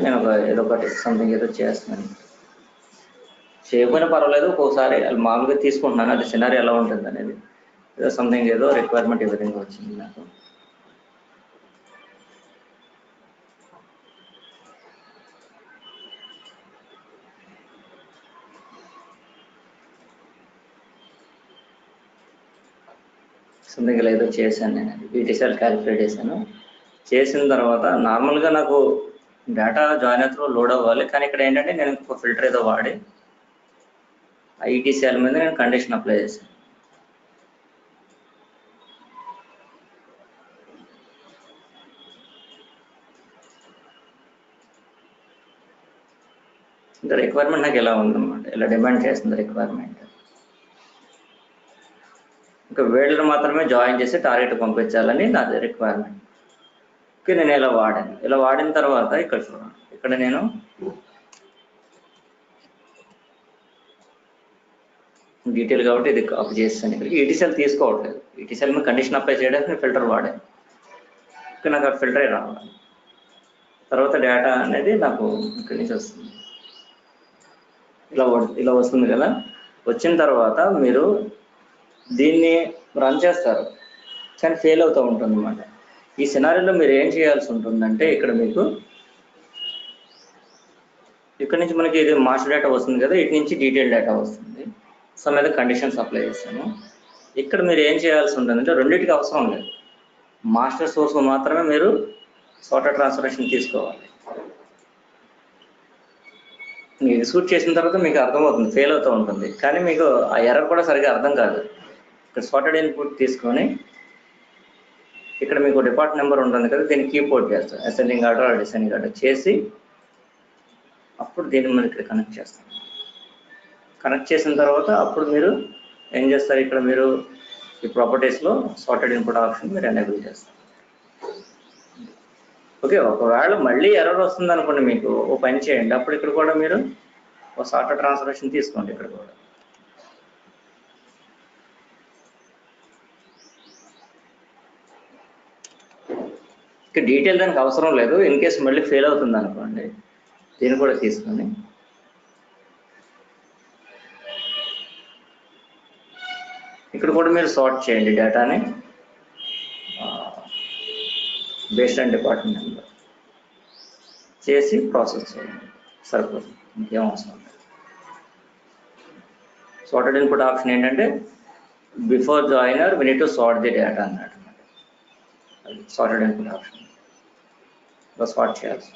నేను ఏదో ఒకటి సంథింగ్ ఏదో చేస్తున్నాను, చేయకపోయినా పర్వాలేదు, ఒక్కోసారి మామూలుగా తీసుకుంటున్నాను. అది సినారీ ఎలా ఉంటుంది అనేది, ఏదో సంథింగ్ ఏదో రిక్వైర్మెంట్ ఈ విధంగా వచ్చింది నాకు. సంథింగ్ ఇలా ఏదో చేశాను నేను, BTCL క్యాలిక్యులేట్ చేశాను. చేసిన తర్వాత నార్మల్గా నాకు డేటా జాయినర్ త్రూ లోడ్ అవ్వాలి, కానీ ఇక్కడ ఏంటంటే నేను ఇంకొక ఫిల్టర్ ఏదో వాడి ITCL మీద నేను కండిషన్ అప్లై చేశాను. ఇంకా రిక్వైర్మెంట్ నాకు ఎలా ఉందన్నమాట, ఇలా డిమాండ్ చేస్తుంది రిక్వైర్మెంట్. ఇంకా వేళ్ళను మాత్రమే జాయిన్ చేసి టార్గెట్ పంపించాలని నాది రిక్వైర్మెంట్. ఓకే, నేను ఇలా వాడాను. ఇలా వాడిన తర్వాత ఇక్కడ చూడండి, ఇక్కడ నేను డీటెయిల్ కాబట్టి ఇది కాపీ చేస్తాను. ఇక్కడ ETCL తీసుకోవట్లేదు, ETCL మీద కండిషన్ అప్లై చేయడానికి నేను ఫిల్టర్ వాడాను. ఇక్కడ నాకు ఆ ఫిల్టరే రావాలి. తర్వాత డేటా అనేది నాకు ఇక్కడి నుంచి వస్తుంది, ఇలా వస్తుంది కదా. వచ్చిన తర్వాత మీరు దీన్ని రన్ చేస్తారు. కానీ ఫెయిల్ అవుతూ ఉంటుంది అన్నమాట. ఈ సినారీలో మీరు ఏం చేయాల్సి ఉంటుందంటే ఇక్కడ మీకు ఇక్కడ నుంచి మనకి ఇది మాస్టర్ డేటా వస్తుంది కదా, ఇటు నుంచి డీటెయిల్ డేటా వస్తుంది. సో మీద కండిషన్స్ అప్లై చేస్తాను. ఇక్కడ మీరు ఏం చేయాల్సి ఉంటుందంటే రెండింటికి అవసరం లేదు, మాస్టర్ సోర్స్ మాత్రమే మీరు సార్టర్ ట్రాన్స్ఫర్మేషన్ తీసుకోవాలి. మీరు ఎగ్జిక్యూట్ చేసిన తర్వాత మీకు అర్థమవుతుంది, ఫెయిల్ అవుతూ ఉంటుంది, కానీ మీకు ఆ ఎర్రర్ కూడా సరిగా అర్థం కాదు. ఇక్కడ సార్టెడ్ ఇన్పుట్ తీసుకొని ఇక్కడ మీకు డిపార్ట్ నెంబర్ ఉంటుంది కదా, దీన్ని కీపోర్ట్ చేస్తాం, అసెండింగ్ ఆర్డర్ డిసెండింగ్ ఆర్డర్ చేసి అప్పుడు దీన్ని మనం ఇక్కడ కనెక్ట్ చేస్తాం. కనెక్ట్ చేసిన తర్వాత అప్పుడు మీరు ఏం చేస్తారు, ఇక్కడ మీరు ఈ ప్రాపర్టీస్లో సార్టెడ్ ఇన్పుట్ ఆప్షన్ మీరు ఎనేబుల్ చేస్తారు. ఓకే, ఒకవేళ మళ్ళీ ఎర్రర్ వస్తుంది అనుకోండి, మీకు ఓ పని చేయండి, అప్పుడు ఇక్కడ కూడా మీరు ఒక సార్టర్ ట్రాన్స్ఫర్మేషన్ తీసుకోండి. ఇక్కడ కూడా ఇక డీటెయిల్ దానికి అవసరం లేదు, ఇన్ కేస్ మళ్ళీ ఫెయిల్ అవుతుంది అనుకోండి, దీన్ని కూడా తీసుకొని ఇక్కడ కూడా మీరు సార్ట్ చేయండి డేటాని బేస్డ్ ఆన్ డిపార్ట్మెంట్ నెంబర్ చేసి ప్రాసెస్ చేయండి, సరిపోతుంది, ఇంకేం అవసరం లేదు. సార్టెడ్ ఇన్పుట్ ఆప్షన్ ఏంటంటే before joiner we need to sort the data అన్నట్టు. అది సార్టెడ్ ఇన్పుట్ ఆప్షన్ సార్ట్ చేయాల్సి.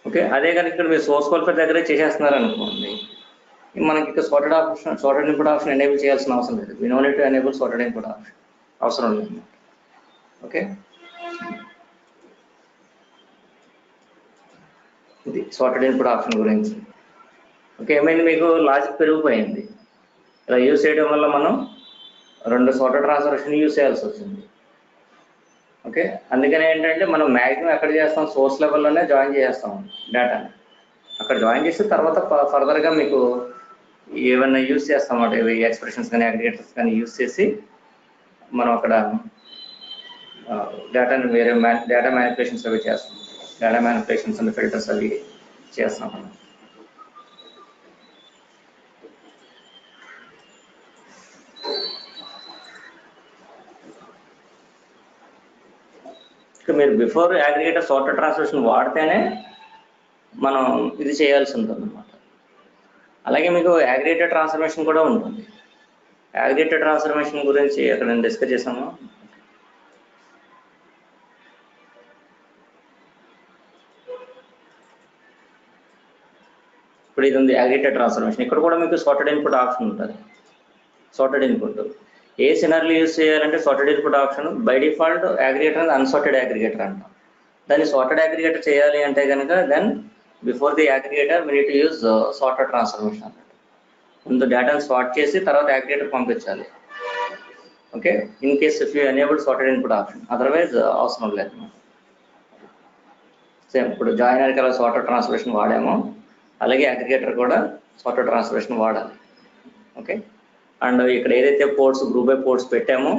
ఓకే, అదే కనుక ఇక్కడ మీరు సోర్స్ క్వాలిఫైర్ దగ్గరే చేసేస్తున్నారు అనుకోండి, మనకి ఇక్కడ sorted option sorted input option enable చేయాల్సిన అవసరం లేదు. We no need to enable sorted input option, అవసరం లేదు. ఓకే, ఇది సార్టెడ్ ఇన్పుట్ ఆప్షన్ గురించి. ఓకే, ఏమైంది, మీకు లాజిక్ పెరిగిపోయింది. ఇలా యూజ్ చేయడం వల్ల మనం 2 సార్టెడ్ ట్రాన్స్ఫర్మేషన్ యూజ్ చేయాల్సి వచ్చింది. ఓకే, అందుకని ఏంటంటే మనం మ్యాక్సిమం ఎక్కడ చేస్తాం, సోర్స్ లెవెల్లోనే జాయిన్ చేస్తాం డేటాని. అక్కడ జాయిన్ చేసి తర్వాత ఫర్దర్గా మీకు ఏమైనా యూజ్ చేస్తాం అంటే ఇవి ఎక్స్ప్రెషన్స్ కానీ అగ్రిగేటర్స్ కానీ యూజ్ చేసి మనం అక్కడ డేటాని వేరే డేటా మ్యానిపులేషన్స్ అవి చేస్తాం, డేటా మ్యానిపులేషన్స్ అండ్ ఫిల్టర్స్ అవి చేస్తాం మనం. మీరు బిఫోర్ అగ్రిగేటర్ సార్టెడ్ ట్రాన్స్ఫర్మేషన్ వాడితేనే మనం ఇది చేయాల్సి ఉంటుంది అన్నమాట. అలాగే మీకు అగ్రిగేటర్ ట్రాన్స్ఫర్మేషన్ కూడా ఉంటుంది. అగ్రిగేటర్ ట్రాన్స్ఫర్మేషన్ గురించి అక్కడ నేను డిస్కస్ చేసాము. ఇప్పుడు ఇది ఉంది అగ్రిగేటర్ ట్రాన్స్ఫర్మేషన్. ఇక్కడ కూడా మీకు సార్టెడ్ ఇన్పుట్ ఆప్షన్ ఉంటుంది. సార్టెడ్ ఇన్పుట్ ఏ సినారీలో యూజ్ చేయాలంటే sorted input option by default aggregator అనేది అన్సార్టెడ్ అగ్రిగేటర్ అంటాం. దాన్ని సార్టెడ్ అగ్రిగేటర్ చేయాలి అంటే కనుక then before the aggregator we need to use sorted transformation అన్నట్టు. ముందు డేటాను సార్ట్ చేసి తర్వాత అగ్రిగేటర్ పంపించాలి. Okay, in case if you enable sorted input option, otherwise అవసరం లేదు. సేమ్ ఇప్పుడు జాయినర్కి అలా సార్టెడ్ ట్రాన్స్ఫర్మేషన్ వాడాము, అలాగే అగ్రిగేటర్ కూడా సార్టెడ్ ట్రాన్స్ఫర్మేషన్ వాడాలి. ఓకే, అండ్ ఇక్కడ ఏదైతే పోర్ట్స్ గ్రూప్ బై పోర్ట్స్ పెట్టామో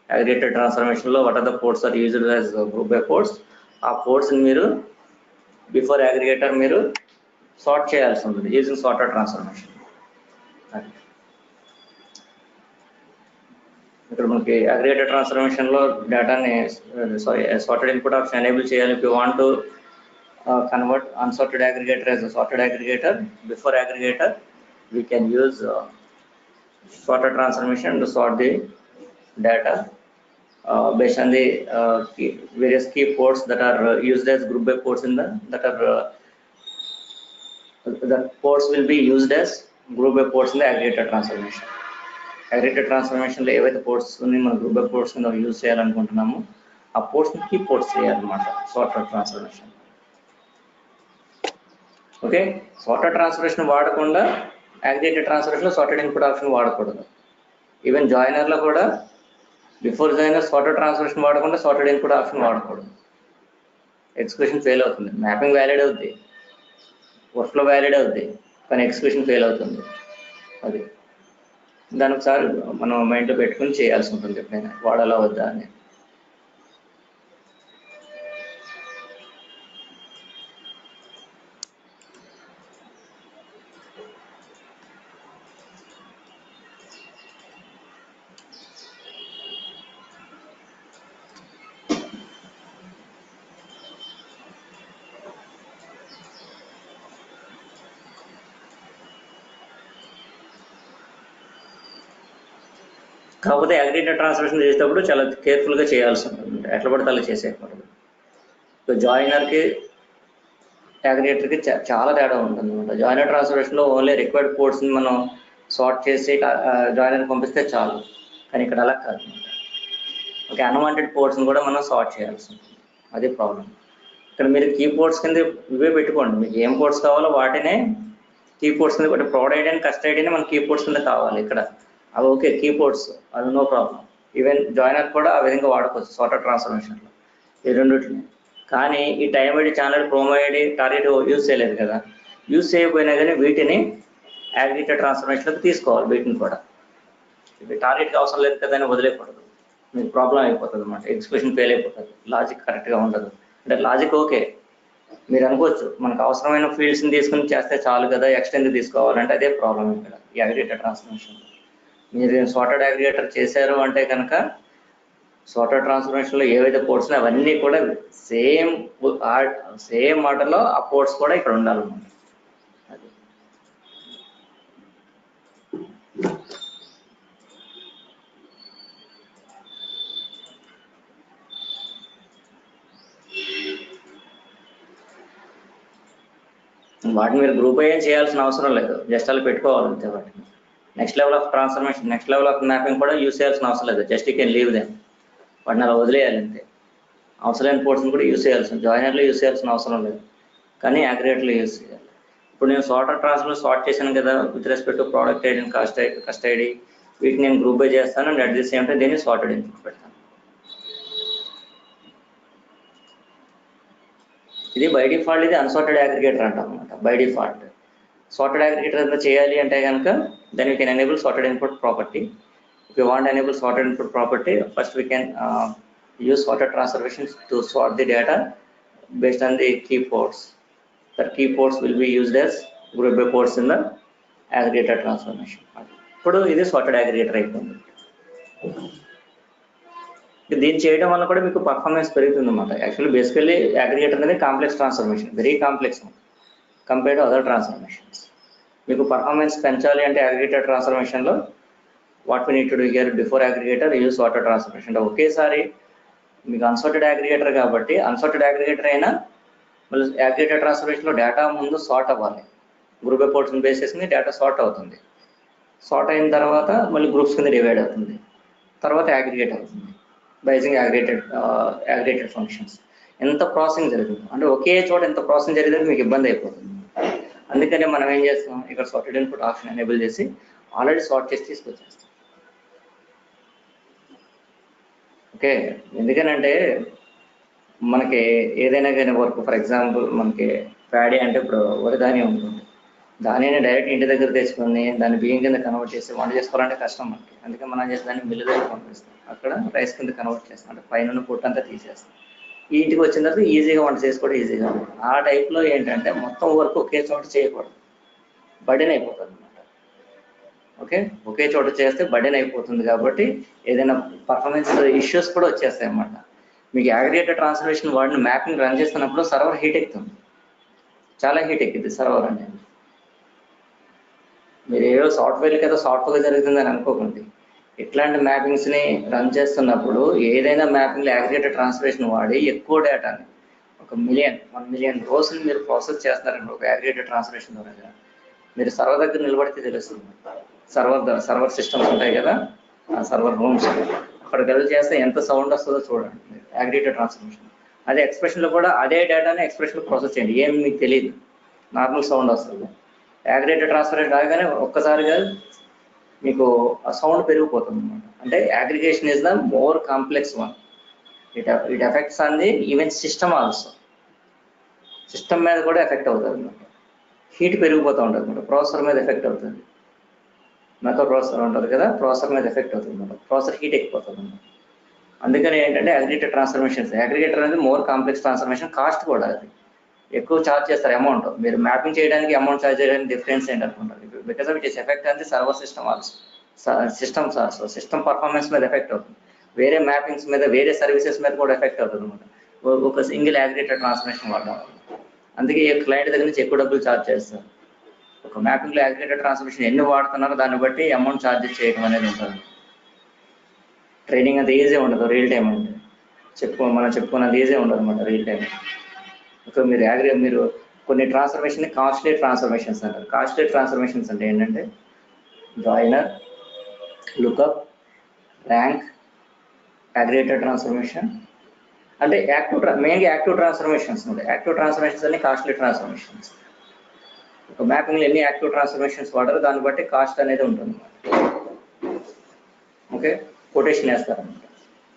అగ్రిగేటెడ్ ట్రాన్స్ఫర్మేషన్లో what are the ports are used as group by ports, ఆ పోర్ట్స్ని మీరు బిఫోర్ అగ్రిగేటర్ మీరు సార్ట్ చేయాల్సి ఉంటుంది యూజింగ్ సార్టెడ్ ట్రాన్స్ఫర్మేషన్. ఇక్కడ మనకి అగ్రిగేటెడ్ ట్రాన్స్ఫర్మేషన్లో డేటాని సార్టెడ్ ఇన్పుట్ ఆప్షన్ ఎనేబుల్ చేయాలి. If you want to convert unsorted aggregator as a sorted aggregator, before aggregator we can use sorted transformation to sort the data based on the various key ports that are used as group by ports in the the ports will be used as group by ports in the aggregator transformation. Aggregator transformation లో ఏవైతే పోర్ట్స్ మన గ్రూప్ బై పోర్ట్స్ కింద యూజ్ చేయాలనుకుంటున్నామో ఆ పోర్ట్స్ ని కీ పోర్ట్స్ చేయాలన్నమాట sorted transformation. Okay, sorted transformation వాడకుండా అగ్రిగేటెడ్ ట్రాన్స్ఫర్మేషన్లో సార్టెడ్ ఇన్పుట్ ఆప్షన్ వాడకూడదు. ఈవెన్ జాయినర్లో కూడా బిఫోర్ జాయినర్ సార్టెడ్ ట్రాన్స్ఫర్మేషన్ వాడకుండా సార్టెడ్ ఇన్పుట్ ఆప్షన్ వాడకూడదు. ఎగ్జిక్యూషన్ ఫెయిల్ అవుతుంది. మ్యాపింగ్ వ్యాలిడ్ అవుతుంది, వర్క్ఫ్లో వ్యాలిడ్ అవుతుంది, కానీ ఎగ్జిక్యూషన్ ఫెయిల్ అవుతుంది. అది దాని ఒకసారి మనం మైండ్లో పెట్టుకుని చేయాల్సి ఉంటుంది ఎప్పుడైనా వాడాలా వద్దా అని. కాకపోతే అగ్రిగేటెడ్ ట్రాన్స్ఫర్మేషన్ చేసేటప్పుడు చాలా కేర్ఫుల్గా చేయాల్సి ఉంటుంది, ఎట్లా పడితే అలా చేసేయకూడదు. సో జాయినర్కి అగ్రిగేటర్కి చాలా తేడా ఉంటుంది అనమాట. జాయినర్ ట్రాన్స్ఫర్మేషన్లో ఓన్లీ రిక్వైర్డ్ పోర్ట్స్ని మనం సార్ట్ చేసి జాయినర్కి పంపిస్తే చాలు, కానీ ఇక్కడ అలా కాదు. ఓకే, అన్వాంటెడ్ పోర్ట్స్ని కూడా మనం సార్ట్ చేయాల్సి ఉంటుంది, అదే ప్రాబ్లం. ఇక్కడ మీరు కీ పోర్ట్స్ కింద ఇవే పెట్టుకోండి, మీకు ఏం పోర్ట్స్ కావాలో వాటినే కీ పోర్ట్స్ కింద, ప్రొడ్ ఐడి అండ్ కస్ట్ ఐడిని మన కీ పోర్ట్స్ కింద కావాలి ఇక్కడ. అవి ఓకే, కీ పోర్ట్స్ అది నో ప్రాబ్లం. ఈవెన్ జాయినర్ కూడా ఆ విధంగా వాడుకోవచ్చు సార్టర్ ట్రాన్స్ఫర్మేషన్లో, ఈ రెండింటిని. కానీ ఈ time ID, channel, promo ID, target use చేయలేదు కదా, యూజ్ చేయకపోయినా కానీ వీటిని అగ్రిగేటెడ్ ట్రాన్స్ఫర్మేషన్లోకి తీసుకోవాలి. వీటిని కూడా ఇవి టార్గెట్కి అవసరం లేదు కదా అని వదిలేయకూడదు, మీకు ప్రాబ్లం అయిపోతుంది అనమాట. ఎగ్జిక్యూషన్ ఫెయిల్ అయిపోతుంది, లాజిక్ కరెక్ట్గా ఉండదు. అంటే లాజిక్ ఓకే, మీరు అనుకోవచ్చు మనకు అవసరమైన ఫీల్డ్స్ని తీసుకుని చేస్తే చాలు కదా, ఎక్స్టెండ్ తీసుకోవాలంటే అదే ప్రాబ్లం ఇక్కడ ఈ అగ్రిగేటెడ్ ట్రాన్స్ఫర్మేషన్. మీరు సార్టెడ్ అగ్రిగేటర్ చేశారు అంటే కనుక సార్టెడ్ ట్రాన్స్ఫర్మేషన్లో ఏవైతే పోర్ట్స్ అవన్నీ కూడా సేమ్ మాటలో ఆ పోర్ట్స్ కూడా ఇక్కడ ఉండాలన్నమాట. అది వాటిని మీరు గ్రూప్ ఏం చేయాల్సిన అవసరం లేదు, జస్ట్ అలా పెట్టుకోవాలంతే. వాటిని next level of transformation, next level of mapping కూడా యూస్ చేయాల్సిన అవసరం లేదు, just you can leave them. వాటిని అలా వదిలేయాలి అంతే. అవసరమైన పోర్ట్స్ని కూడా యూస్ చేయాల్సిన, జాయినర్లో యూస్ చేయాల్సిన అవసరం లేదు, కానీ అగ్రిగేటర్లో యూస్ చేయాలి. ఇప్పుడు నేను సార్టర్ ట్రాన్స్ఫర్ సార్ట్ చేశాను కదా, with respect to product ID and cust ID, వీటిని నేను గ్రూప్ బై చేస్తాను and at the same time దీన్ని సార్టెడ్ ఇన్పుట్ పెడతాను. ఇది బై డిఫాల్ట్, ఇది అన్సార్టెడ్ అగ్రిగేటర్ అంటాం అనమాట. బై డిఫాల్ట్ సార్టెడ్ అగ్రిగేటర్ ఎంత చేయాలి అంటే కనుక, then we can enable sorted input property. If you want enable sorted input property, first we can use sorted transformations to sort the data based on the key ports. The key ports will be used as group by ports in the aggregator transformation. ఇప్పుడు ఇది సార్టెడ్ అగ్రిగేటర్ అయిపోయింది. దీన్ని చేయడం వల్ల కూడా మీకు పర్ఫార్మెన్స్ పెరుగుతుంది అనమాట. యాక్చువల్లీ బేసికల్లీ అగ్రిగేటర్ అనేది complex transformation, very complex compared to other transformations. మీకు పర్ఫార్మెన్స్ పెంచాలి అంటే అగ్రిగేటర్ ట్రాన్స్ఫర్మేషన్లో what we need to do here before aggregator use sorted transformation. అంటే ఒకేసారి మీకు అన్సార్టెడ్ అగ్రిగేటర్ కాబట్టి, అన్సార్టెడ్ అగ్రిగేటర్ అయినా మళ్ళీ అగ్రిగేటర్ ట్రాన్స్ఫర్మేషన్లో డేటా ముందు సార్ట్ అవ్వాలి. గ్రూప్ బై పోర్ట్స్ని బేస్ చేసుకుని డేటా సార్ట్ అవుతుంది. సార్ట్ అయిన తర్వాత మళ్ళీ గ్రూప్స్ కింద డివైడ్ అవుతుంది, తర్వాత అగ్రిగేట్ అవుతుంది బై యూజింగ్ అగ్రిగేటెడ్ ఫంక్షన్స్. ఎంత ప్రాసెసింగ్ జరుగుతుంది అంటే ఒకే చోట ఎంత ప్రాసెసింగ్ జరిగితే మీకు ఇబ్బంది అయిపోతుంది. అందుకనే మనం ఏం చేస్తాం, ఇక్కడ సార్టెడ్ ఇన్పుట్ ఆప్షన్ ఎనేబుల్ చేసి ఆల్రెడీ సార్ట్ చేసి తీసుకొచ్చేస్తాం. ఓకే, ఎందుకనంటే మనకి ఏదైనా కానీ వర్క్, ఫర్ ఎగ్జాంపుల్ మనకి ప్యాడీ అంటే ఇప్పుడు వరి ధాన్యం ఉంటుంది, ధాన్యాన్ని డైరెక్ట్ ఇంటి దగ్గర తెచ్చుకొని దాన్ని బియ్యం కింద కన్వర్ట్ చేసి వంట చేసుకోవాలంటే కష్టం మనకి. అందుకే మనం చేసి దాన్ని మిల్లు దగ్గర పంపిస్తాం, అక్కడ రైస్ కింద కన్వర్ట్ చేస్తాం, అంటే పైన పొట్టు అంతా తీసేస్తాం. ఈ ఇంటికి వచ్చిన తర్వాత ఈజీగా వంట చేసుకోవడం ఈజీగా ఉంటుంది. ఆ టైప్లో ఏంటంటే మొత్తం వర్క్ ఒకే చోట చేయకూడదు, బర్డెన్ అయిపోతుంది అనమాట. ఓకే, ఒకే చోట చేస్తే బర్డెన్ అయిపోతుంది కాబట్టి ఏదైనా పర్ఫార్మెన్స్ ఇష్యూస్ కూడా వచ్చేస్తాయి అన్నమాట. మీకు అగ్రిగేటెడ్ ట్రాన్స్ఫర్మేషన్ వాడిని మ్యాపింగ్ రన్ చేస్తున్నప్పుడు సర్వర్ హీట్ ఎక్కుతుంది, చాలా హీట్ ఎక్కింది సర్వర్ అనేది. మీరు ఏదో సాఫ్ట్వేర్ కదా సాఫ్ట్వేర్ జరుగుతుందని అనుకోకండి. ఇట్లాంటి మ్యాపింగ్స్ని రన్ చేస్తున్నప్పుడు ఏదైనా మ్యాపింగ్లో అగ్రిగేటెడ్ ట్రాన్స్ఫర్మేషన్ వాడి ఎక్కువ డేటాని 1 మిలియన్ రోజుని మీరు ప్రాసెస్ చేస్తున్నారండి ఒక అగ్రిగేటెడ్ ట్రాన్స్ఫర్మేషన్ ద్వారా. మీరు సర్వర్ దగ్గర నిలబడితే తెలుస్తుంది. సర్వర్ సిస్టమ్స్ ఉంటాయి కదా, ఆ సర్వర్ రూమ్స్, అక్కడ కలిసి చేస్తే ఎంత సౌండ్ వస్తుందో చూడండి అగ్రిగేటెడ్ ట్రాన్స్ఫర్మేషన్. అదే ఎక్స్ప్రెషన్లో కూడా అదే డేటాని ఎక్స్ప్రెషన్లో ప్రాసెస్ చేయండి, ఏం మీకు తెలియదు, నార్మల్ సౌండ్ వస్తుంది. అగ్రిగేటెడ్ ట్రాన్స్ఫర్మేషన్ రాగానే ఒక్కసారిగా మీకు ఆ సౌండ్ పెరిగిపోతుంది అనమాట. అంటే aggregation is the more complex one. It effects on the even system also. System మీద కూడా ఎఫెక్ట్ అవుతుంది అనమాట. హీట్ పెరిగిపోతూ ఉంటుంది అనమాట, ప్రాసెసర్ మీద ఎఫెక్ట్ అవుతుంది. మైక్రో ప్రాసెసర్ ఉంటుంది కదా, ప్రాసెసర్ మీద ఎఫెక్ట్ అవుతుంది అనమాట, ప్రాసెసర్ హీట్ ఎక్కిపోతుంది అనమాట. అందుకని ఏంటంటే అగ్రిగేటెడ్ ట్రాన్స్ఫర్మేషన్స్, అగ్రిగేటర్ అనేది మోర్ కాంప్లెక్స్ ట్రాన్స్ఫర్మేషన్, కాస్ట్ కూడా అది ఎక్కువ ఛార్జ్ చేస్తారు అమౌంట్. మీరు మ్యాపింగ్ చేయడానికి అమౌంట్ ఛార్జ్ చేయడానికి డిఫరెన్స్ ఏంటనుకుంటారు, because of it is effect on the server system also, systems also, system performance మీద ఎఫెక్ట్ అవుతుంది. వేరే మ్యాపింగ్స్ మీద, వేరే సర్వీసెస్ మీద కూడా ఎఫెక్ట్ అవుతుంది అనమాట ఒక సింగిల్ అగ్రిగేటెడ్ ట్రాన్స్ఫర్మేషన్ వాడడం. అందుకే క్లయింట్ దగ్గర నుంచి ఎక్కువ డబ్బులు ఛార్జ్ చేస్తారు. ఒక మ్యాపింగ్లో అగ్రిగేటెడ్ ట్రాన్స్ఫర్మేషన్ ఎన్ని వాడుతున్నారో దాన్ని బట్టి అమౌంట్ ఛార్జెస్ చేయడం అనేది ఉంటుంది. ట్రైనింగ్ అంత ఈజీ ఉండదు రియల్ టైం అంటే. మనం చెప్పుకున్నది ఈజీ ఉండదు అనమాట రియల్ టైం. సో మీరు కొన్ని ట్రాన్స్ఫర్మేషన్ కాస్ట్లీ ట్రాన్స్ఫర్మేషన్స్ అంటారు. కాస్ట్లీ ట్రాన్స్ఫర్మేషన్స్ అంటే ఏంటంటే joiner, lookup, rank, aggregator transformation, అంటే మెయిన్గా యాక్టివ్ ట్రాన్స్ఫర్మేషన్స్ ఉంటాయి. యాక్టివ్ ట్రాన్స్ఫర్మేషన్స్ అన్ని కాస్ట్లీ ట్రాన్స్ఫర్మేషన్స్. ఒక మ్యాపింగ్లో ఎన్ని యాక్టివ్ ట్రాన్స్ఫర్మేషన్స్ వాడారో దాన్ని బట్టి కాస్ట్ అనేది ఉంటుంది. ఓకే, కొటేషన్ వేస్తారనమాట.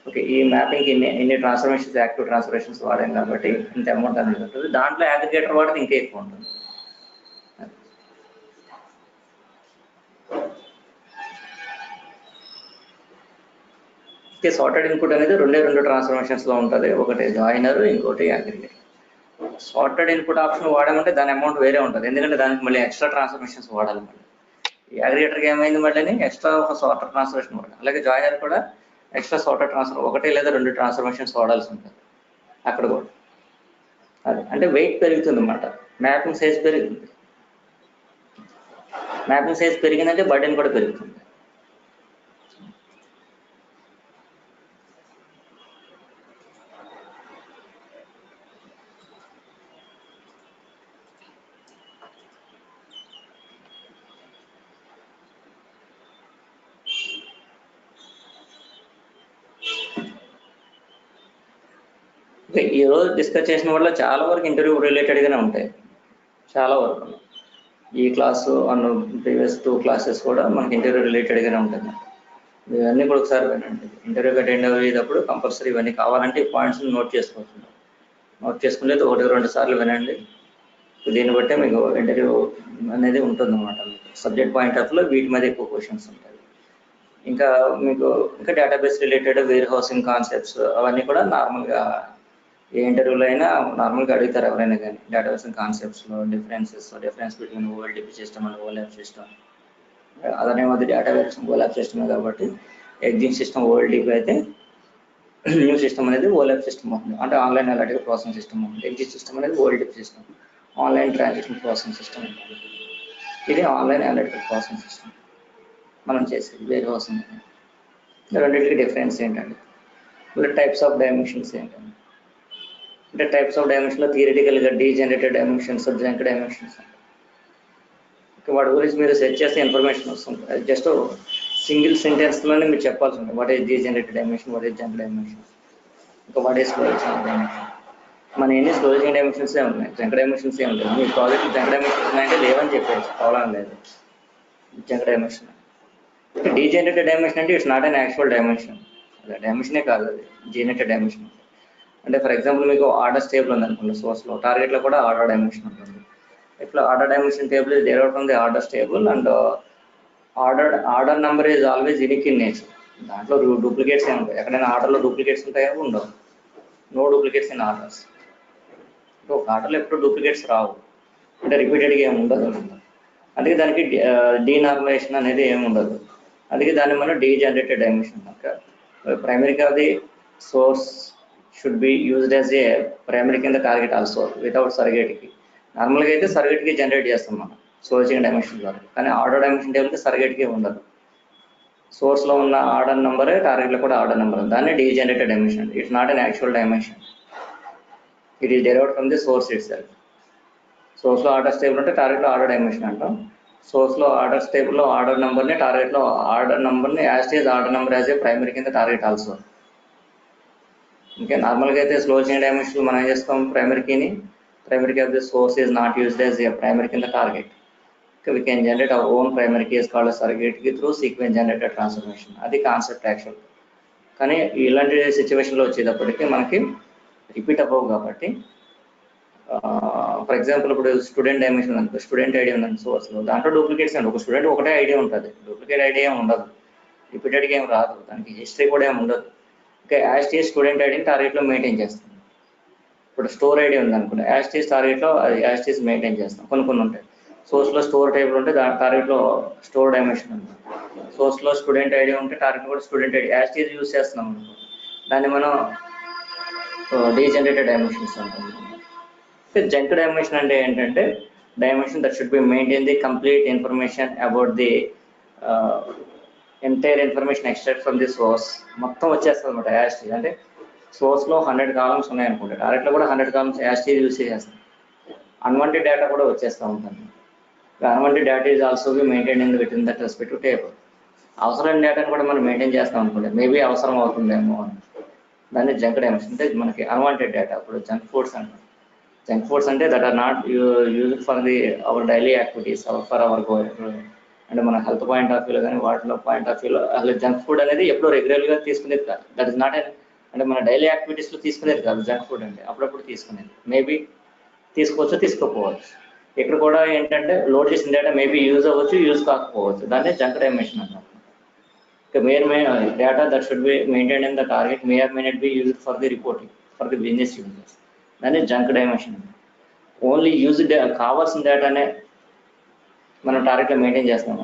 ఓకే, ఈ మ్యాపింగ్కి ఎన్ని ట్రాన్స్ఫర్మేషన్స్ యాక్టివ్ ట్రాన్స్ఫర్మేషన్స్ వాడాం కాబట్టి ఇంత అమౌంట్ అనేది ఉంటుంది. దాంట్లో అగ్రిగేటర్ వాడితే ఇంకా ఎక్కువ ఉంటుంది. ఓకే, సార్టెడ్ ఇన్పుట్ అనేది రెండు ట్రాన్స్ఫర్మేషన్స్లో ఉంటుంది. ఒకటి జాయినర్, ఇంకోటి అగ్రిగేటర్. సార్టెడ్ ఇన్పుట్ ఆప్షన్ వాడామంటే దాని అమౌంట్ వేరే ఉంటుంది, ఎందుకంటే దానికి మళ్ళీ ఎక్స్ట్రా ట్రాన్స్ఫర్మేషన్స్ వాడాలి. మళ్ళీ ఈ అగ్రిగేటర్కి ఏమైంది, మళ్ళీ ఎక్స్ట్రా ఒక సార్టర్ ట్రాన్స్ఫర్మేషన్ వాడాలి. అలాగే జాయినర్ కూడా ఎక్స్ట్రా సార్టర్ ట్రాన్స్ఫర్ 1 లేదా 2 ట్రాన్స్ఫర్మేషన్స్ వాడాల్సి ఉంటుంది అక్కడ కూడా. అది అంటే వెయిట్ పెరుగుతుంది అన్నమాట. మ్యాపింగ్ సైజ్ పెరుగుతుంది. మ్యాపింగ్ సైజ్ పెరిగిందంటే బర్డెన్ కూడా పెరుగుతుంది. ఈ రోజు డిస్కస్ చేసిన వల్ల చాలా వరకు ఇంటర్వ్యూ రిలేటెడ్గానే ఉంటాయి. చాలా వరకు ఈ క్లాసు అన్న ప్రీవియస్ 2 క్లాసెస్ కూడా మనకి ఇంటర్వ్యూ రిలేటెడ్గానే ఉంటుంది. ఇవన్నీ కూడా ఒకసారి వినండి. ఇంటర్వ్యూకి అటెండ్ అయ్యేటప్పుడు కంపల్సరీ ఇవన్నీ కావాలంటే ఈ పాయింట్స్ నోట్ చేసుకోవచ్చు. నోట్ చేసుకుంటే 1-2 సార్లు వినండి. దీన్ని బట్టే మీకు ఇంటర్వ్యూ అనేది ఉంటుంది అన్నమాట. సబ్జెక్ట్ పాయింట్ ఆఫ్లో వీటి మీద ఎక్కువ క్వశ్చన్స్ ఉంటాయి. ఇంకా మీకు ఇంకా database related where housing concepts అవన్నీ కూడా నార్మల్గా ఏ ఇంటర్వ్యూలో అయినా నార్మల్గా అడుగుతారు ఎవరైనా కానీ. డేటాబేస్ కాన్సెప్ట్స్లో difference between OLTP system and OLAP system. అదనే అది డేటాబేస్ ఓలాప్ సిస్టమే కాబట్టి ఎగ్జిస్ట్ సిస్టమ్ ఓఎల్టీపీ అయితే న్యూ సిస్టమ్ అనేది ఓలాప్ సిస్టమ్ అవుతుంది. అంటే ఆన్లైన్ అనలిటికల్ ప్రాసెసింగ్ సిస్టమ్ అవుతుంది. ఎగ్జిస్ట్ సిస్టమ్ అనేది OLTP system, online transaction processing system. ఇది ఆన్లైన్ అనలిటికల్ ప్రాసెసింగ్ సిస్టమ్ మనం చేసేది వేర్ హౌసింగ్. రెండింటికి డిఫరెన్స్ ఏంటంటే టైప్స్ ఆఫ్ డైమెన్షన్స్ ఏంటంటే అంటే టైప్స్ ఆఫ్ డైమెన్షన్లో థియరిటికల్గా డీజనరేటెడ్ డైమెన్షన్స్, జంక్ డైమెన్షన్స్. వాటి గురించి మీరు సెర్చ్ చేస్తే ఇన్ఫర్మేషన్ వస్తుంది. అది జస్ట్ సింగిల్ సెంటెన్స్లోనే మీరు చెప్పాల్సి ఉంటుంది. What is degenerated dimension, what is junk dimension, ఇంకా వాట్ ఈస్ ఫ్లోరిషింగ్ డైమెన్షన్. మన ఎన్ని ఫ్లోరిషింగ్ డైమెన్షన్సే ఉన్నాయి, జంక్ డైమెన్షన్సే ఉంటాయి. మీ ప్రాజెక్ట్ జంక్ డైమెన్షన్స్ ఉన్నాయంటే లేవని చెప్పేసి ప్రాబ్లం లేదు. జంక్ డైమెన్షన్ డీజనరేటెడ్ డైమెన్షన్ అంటే it's not an actual dimension. డైమెన్షనే కాదు, అది జనరేటెడ్ డైమెన్షన్. అంటే ఫర్ ఎగ్జాంపుల్ మీకు ఆర్డర్స్ టేబుల్ ఉంది అనుకోండి, సోర్స్లో టార్గెట్లో కూడా ఆర్డర్ డైమెన్షన్ ఉంటుంది. ఇట్లా order dimension table is there out from the orders table and order number is always unique in nature. దాంట్లో డూప్లికేట్స్ ఏమి ఉంటాయి? ఎక్కడైనా ఆర్డర్లో డూప్లికేట్స్ ఉంటాయా? ఉండవు. No duplicates in orders. ఒక ఆర్డర్లో ఎప్పుడు డూప్లికేట్స్ రావు, అంటే రిపీటెడ్గా ఏమి ఉండదు. అందుకే దానికి డీనార్మలైజేషన్ అనేది ఏమి ఉండదు. అందుకే దాన్ని మనం డీజనరేటెడ్ డైమెన్షన్ అంటారు. ప్రైమరీగా అది source should be used as a primary కింద టార్గెట్ ఆల్సో వితౌట్ సర్గేట్కి. నార్మల్గా అయితే సర్గేట్కి జనరేట్ చేస్తాం మనం సోర్సింగ్ డైమెన్షన్ ద్వారా, కానీ ఆర్డర్ డైమెన్షన్ టేబుల్కి సర్గేట్కి ఉండదు. సోర్స్లో ఉన్న ఆర్డర్ నెంబరే టార్గెట్లో కూడా ఆర్డర్ నెంబర్, దాన్ని degenerated dimension. It's not an actual dimension, it is derived from the source itself. సోర్స్లో ఆర్డర్స్ టేబుల్ అంటే టార్గెట్లో ఆర్డర్ డైమెన్షన్ అంటాం. సోర్స్లో ఆర్డర్స్ టేబుల్లో ఆర్డర్ నెంబర్ని, టార్గెట్లో ఆర్డర్ నెంబర్ని as is order number as a primary కింద టార్గెట్ ఆల్సో. ఇంకా నార్మల్గా అయితే స్లో చైన్ డైమెన్షన్ మనం ఏం చేస్తాం, primary key of the source is not used as a primary కింద target. We can generate our own primary key is called surrogate key through sequence generated transformation. అది కాన్సెప్ట్ యాక్చువల్. కానీ ఇలాంటి సిచ్యువేషన్లో వచ్చేటప్పటికి మనకి రిపీట్ అవ్వవు కాబట్టి, ఫర్ ఎగ్జాంపుల్ ఇప్పుడు స్టూడెంట్ డైమెన్షన్ అనుకో, స్టూడెంట్ ఐడి ఉందండి సోర్స్లో, దాంట్లో డూప్లికేట్స్ అండి. ఒక స్టూడెంట్ ఒకటే ఐడియా ఉంటుంది, డూప్లికేట్ ఐడియా ఏమి ఉండదు, రిపీటెడ్గా ఏం రాదు, దానికి హిస్టరీ కూడా ఏమి ఉండదు. ఓకే, యాజ్ స్టూడెంట్ ఐడిని టార్గెట్లో మెయింటైన్ చేస్తాం. ఇప్పుడు స్టోర్ ఐడి ఉంది అనుకుంటే యాజ్ టార్గెట్లో అది యాజ్ మెయింటైన్ చేస్తాం. కొన్ని ఉంటాయి. సోర్స్లో స్టోర్ టేబుల్ ఉంటే టార్గెట్లో స్టోర్ డైమెన్షన్ ఉంది. సోర్స్లో స్టూడెంట్ ఐడి ఉంటే టార్గెట్ కూడా స్టూడెంట్ ఐడి యాజ్ యూజ్ చేస్తున్నాం అనుకో, దాన్ని మనం డీజనరేటెడ్ డైమెన్షన్స్ అంటాం. జంక్ డైమెన్షన్ అంటే ఏంటంటే dimension that should be maintain the complete information about the entire information extract from the source మొత్తం వచ్చేస్తుంది అనమాట యాస్టీ. అంటే సోర్స్లో 100 కాలమ్స్ ఉన్నాయనుకుంటే డైరెక్ట్లో కూడా 100 కాలమ్స్ యాస్టీ యూజ్ చేసేస్తాం. అన్వాంటెడ్ డేటా కూడా వచ్చేస్తూ ఉంటుంది. Unwanted data is also be maintain with in that respective table. అవసరమైన డేటాను కూడా మనం మెయింటైన్ చేస్తాం అనుకుంటే మేబీ అవసరం అవుతుందేమో అని. దాన్ని జంక్ డైమెన్షన్ అంటే మనకి అన్వాంటెడ్ డేటా. ఇప్పుడు జంక్ ఫుడ్స్ అంటాం. జంక్ ఫుడ్స్ అంటే that are not used for the our daily activities for our goal. అంటే మన హెల్త్ పాయింట్ ఆఫ్ వ్యూలో కానీ వాటిలో పాయింట్ ఆఫ్ వ్యూలో అసలు జంక్ ఫుడ్ అనేది ఎప్పుడూ రెగ్యులర్గా తీసుకునేది కాదు. దట్ ఇస్ నాట్ అంటే మన డైలీ యాక్టివిటీస్లో తీసుకునేది కాదు జంక్ ఫుడ్ అంటే. అప్పుడప్పుడు తీసుకునేది, మేబీ తీసుకోవచ్చు తీసుకోకపోవచ్చు. ఇక్కడ కూడా ఏంటంటే లోడ్ చేసిన డేటా మేబీ యూజ్ అవ్వచ్చు యూజ్ కాకపోవచ్చు. దాన్ని జంక్ డైమెన్షన్ అంటాం. Data that should be maintained in the target may or may not be used for the reporting for the business users. That is junk dimension. Only used కావాల్సిన డేటానే మనం టార్గెట్లో మెయింటైన్ చేస్తాం.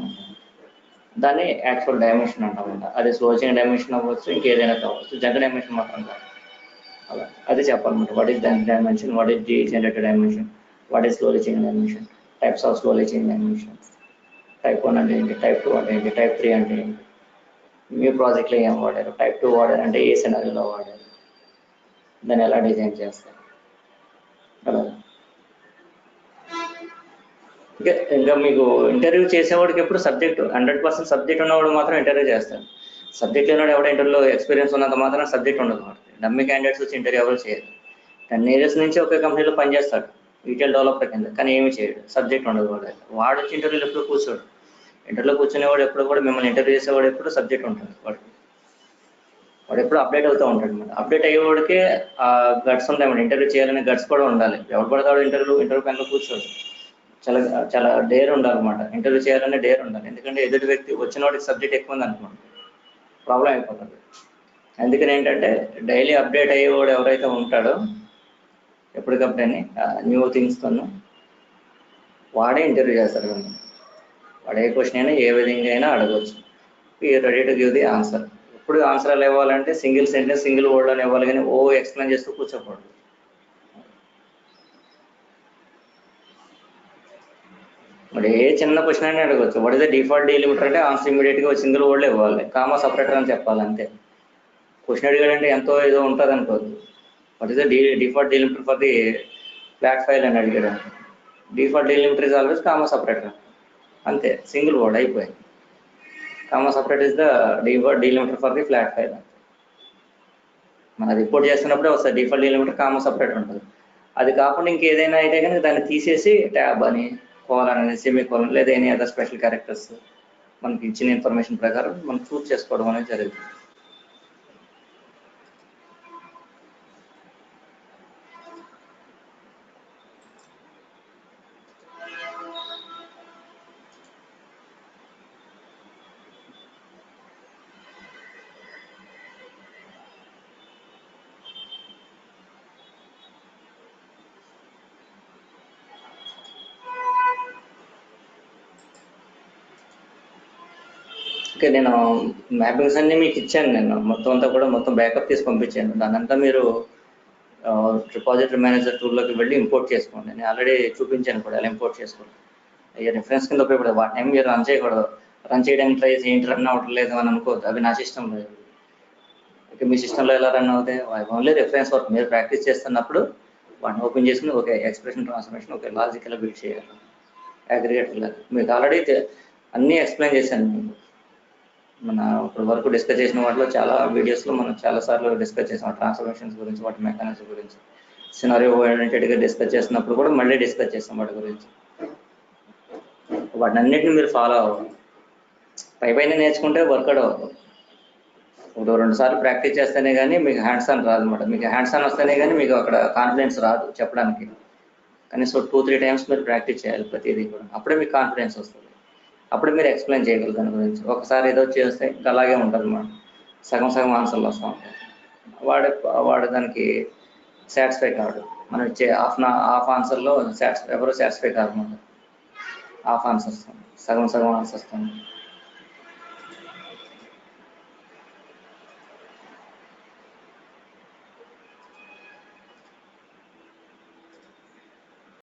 దాన్ని యాక్చువల్ డైమెన్షన్ అంటామంట. అది స్లో చేంజ్ డైమెన్షన్ అవ్వచ్చు, ఇంకేదైనా కావచ్చు. జంక్ డైమెన్షన్ మాత్రం కాదు. అలా అది చెప్పాలన్నమాట. What is junk dimension, what is degenerated dimension, what is slowly change dimension, types of slowly change dimension, type 1 అంటే ఏంటి, టైప్ 2 అంటే ఏంటి, టైప్ 3 అంటే ఏంటి, మీ ప్రాజెక్ట్లో ఏం వాడారు, టైప్ 2 వాడారు అంటే ఏ సినారీలో వాడారు, దాన్ని ఎలా డిజైన్ చేస్తారు అలా. ఇంకా మీకు ఇంటర్వ్యూ చేసేవాడికి ఎప్పుడు సబ్జెక్ట్ 100% సబ్జెక్ట్ ఉన్నవాడు మాత్రం ఇంటర్వ్యూ చేస్తారు. సబ్జెక్ట్ లేనివాడు ఎవడ ఇంటర్వ్యూలో ఎక్స్పీరియన్స్ ఉన్నంత మాత్రం సబ్జెక్ట్ ఉండదు. డమ్మీ క్యాండిడేట్స్ వచ్చి ఇంటర్వ్యూ ఎవరు చేయరు. 10 years నుంచి ఒకే కంపెనీలో పనిచేస్తాడు రీటైల్ డెవలపర్ కింద, కానీ ఏమి చేయడు, సబ్జెక్ట్ ఉండదు. వాడు వచ్చి ఇంటర్వ్యూలో ఎప్పుడు కూర్చోడు. ఇంటర్వ్యూలో కూర్చునేవాడు ఎప్పుడు కూడా మిమ్మల్ని ఇంటర్వ్యూ చేసేవాడు ఎప్పుడు సబ్జెక్ట్ ఉంటుంది. వాడు ఎప్పుడు అప్డేట్ అవుతూ ఉంటాడు అనమాట. అప్డేట్ అయ్యేవాడికే ఆ గట్స్ ఉంటాయి. ఇంటర్వ్యూ చేయాలనే గట్స్ కూడా ఉండాలి. ఎవరు పడతాడు ఇంటర్వ్యూ ప్యాన్లో కూర్చోడు. చాలా చాలా డేర్ ఉండాలన్నమాట. ఇంటర్వ్యూ చేయాలనే డేర్ ఉండాలి. ఎందుకంటే ఎదుటి వ్యక్తి వచ్చిన వాడికి సబ్జెక్ట్ ఎక్కువ ఉంది అనుకోండి, ప్రాబ్లం అయిపోతుంది. అందుకని ఏంటంటే డైలీ అప్డేట్ అయ్యేవాడు ఎవరైతే ఉంటాడో ఎప్పటికప్పుడని న్యూ థింగ్స్తో వాడే ఇంటర్వ్యూ చేస్తాడు. వాడు ఏ క్వశ్చన్ అయినా ఏ విధంగా అయినా అడగవచ్చు. Ready to give the answer. ఎప్పుడు ఆన్సర్లు ఇవ్వాలంటే సింగిల్ సెంటెన్స్ సింగిల్ వర్డ్లోనే ఇవ్వాలి, కానీ ఎక్స్ప్లెయిన్ చేస్తూ కూర్చోకూడదు. మరి ఏ చిన్న క్వశ్చన్ అయినా అడగవచ్చు. What is the default delimiter అంటే ఆన్సర్ ఇమీడియట్గా సింగిల్ వర్డ్లో ఇవ్వాలి, కామా సపరేటర్ అని చెప్పాలి అంతే. క్వశ్చన్ అడిగాడంటే ఎంతో ఏదో ఉంటుంది అనుకోదు. What is the default delimiter for the flat file అని అడిగాడు. Default delimiter is always comma separator అంతే, సింగిల్ వర్డ్ అయిపోయింది. Comma separate is the default delimiter for the flat file. మనం రిపోర్ట్ చేస్తున్నప్పుడే వస్తుంది డిఫాల్ట్ డీలిమిటర్, కామా సపరేట్ ఉంటుంది. అది కాకుండా ఇంకేదైనా అయితే కనుక దాన్ని తీసేసి ట్యాబ్ అని, కోలన్ అని, సెమీకోలన్ లేదా ఎనీ అదర్ స్పెషల్ క్యారెక్టర్స్ మనకి ఇచ్చిన ఇన్ఫర్మేషన్ ప్రకారం మనం చూస్ చేసుకోవడం అనేది జరుగుతుంది. ఓకే, నేను మ్యాపింగ్స్ అన్నీ మీకు ఇచ్చాను. నేను మొత్తం అంతా కూడా మొత్తం బ్యాకప్ తీసి పంపించాను. దానంతా మీరు రిపాజిటరీ మేనేజర్ టూల్లోకి వెళ్ళి ఇంపోర్ట్ చేసుకోండి. నేను ఆల్రెడీ చూపించాను కూడా ఎలా ఇంపోర్ట్ చేసుకోండి. అయ్యా రిఫరెన్స్ కింద ఉపయోగపడదు. వాటిని ఏం మీరు రన్ చేయకూడదు. రన్ చేయడానికి ట్రై చేసి ఏంటి రన్ అవ్వట్లేదు అని అనుకోవద్దు. అవి నా సిస్టమ్ లేదు. ఓకే, మీ సిస్టంలో ఎలా రన్ అవుతాయి? Only reference work. మీరు ప్రాక్టీస్ చేస్తున్నప్పుడు వాటిని ఓపెన్ చేసుకుని okay expression transformation, okay logic ఎలా బిల్డ్ చేయాలి, అగ్రిగేట్ ఎలా, మీకు ఆల్రెడీ అన్నీ ఎక్స్ప్లెయిన్ చేశాను. మీకు మన ఇప్పుడు వరకు డిస్కస్ చేసిన వాటిలో చాలా వీడియోస్లో మనం చాలాసార్లు డిస్కస్ చేసాం. ట్రాన్స్ఫర్మేషన్స్ గురించి, వాటి మెకానిజం గురించి, సినారియో ఓరియంటెడ్గా డిస్కస్ చేసినప్పుడు కూడా మళ్ళీ డిస్కస్ చేస్తాం వాటి గురించి. వాటిని అన్నింటినీ మీరు ఫాలో అవ్వాలి. పైన నేర్చుకుంటే వర్కౌట్ అవ్వదు. ఒక 2 సార్లు ప్రాక్టీస్ చేస్తేనే కానీ మీకు హ్యాండ్స్ ఆన్ రాదు అనమాట. మీకు హ్యాండ్స్ ఆన్ వస్తేనే కానీ మీకు అక్కడ కాన్ఫిడెన్స్ రాదు చెప్పడానికి. కనీసం 2-3 టైమ్స్ మీరు ప్రాక్టీస్ చేయాలి ప్రతిదీ కూడా. అప్పుడే మీకు కాన్ఫిడెన్స్ వస్తుంది. అప్పుడు మీరు ఎక్స్ప్లెయిన్ చేయగలరు దాని గురించి. ఒకసారి ఏదో చేస్తే ఇంకా అలాగే ఉంటుంది అన్నమాట. సగం ఆన్సర్లు వస్తూ ఉంటాయి. వాడు దానికి సాటిస్ఫై కాదు. మనం ఇచ్చే హాఫ్ ఆన్సర్లో ఎవరు సాటిస్ఫై కాదు అనమాట. హాఫ్ ఆన్సర్స్, సగం ఆన్సర్స్.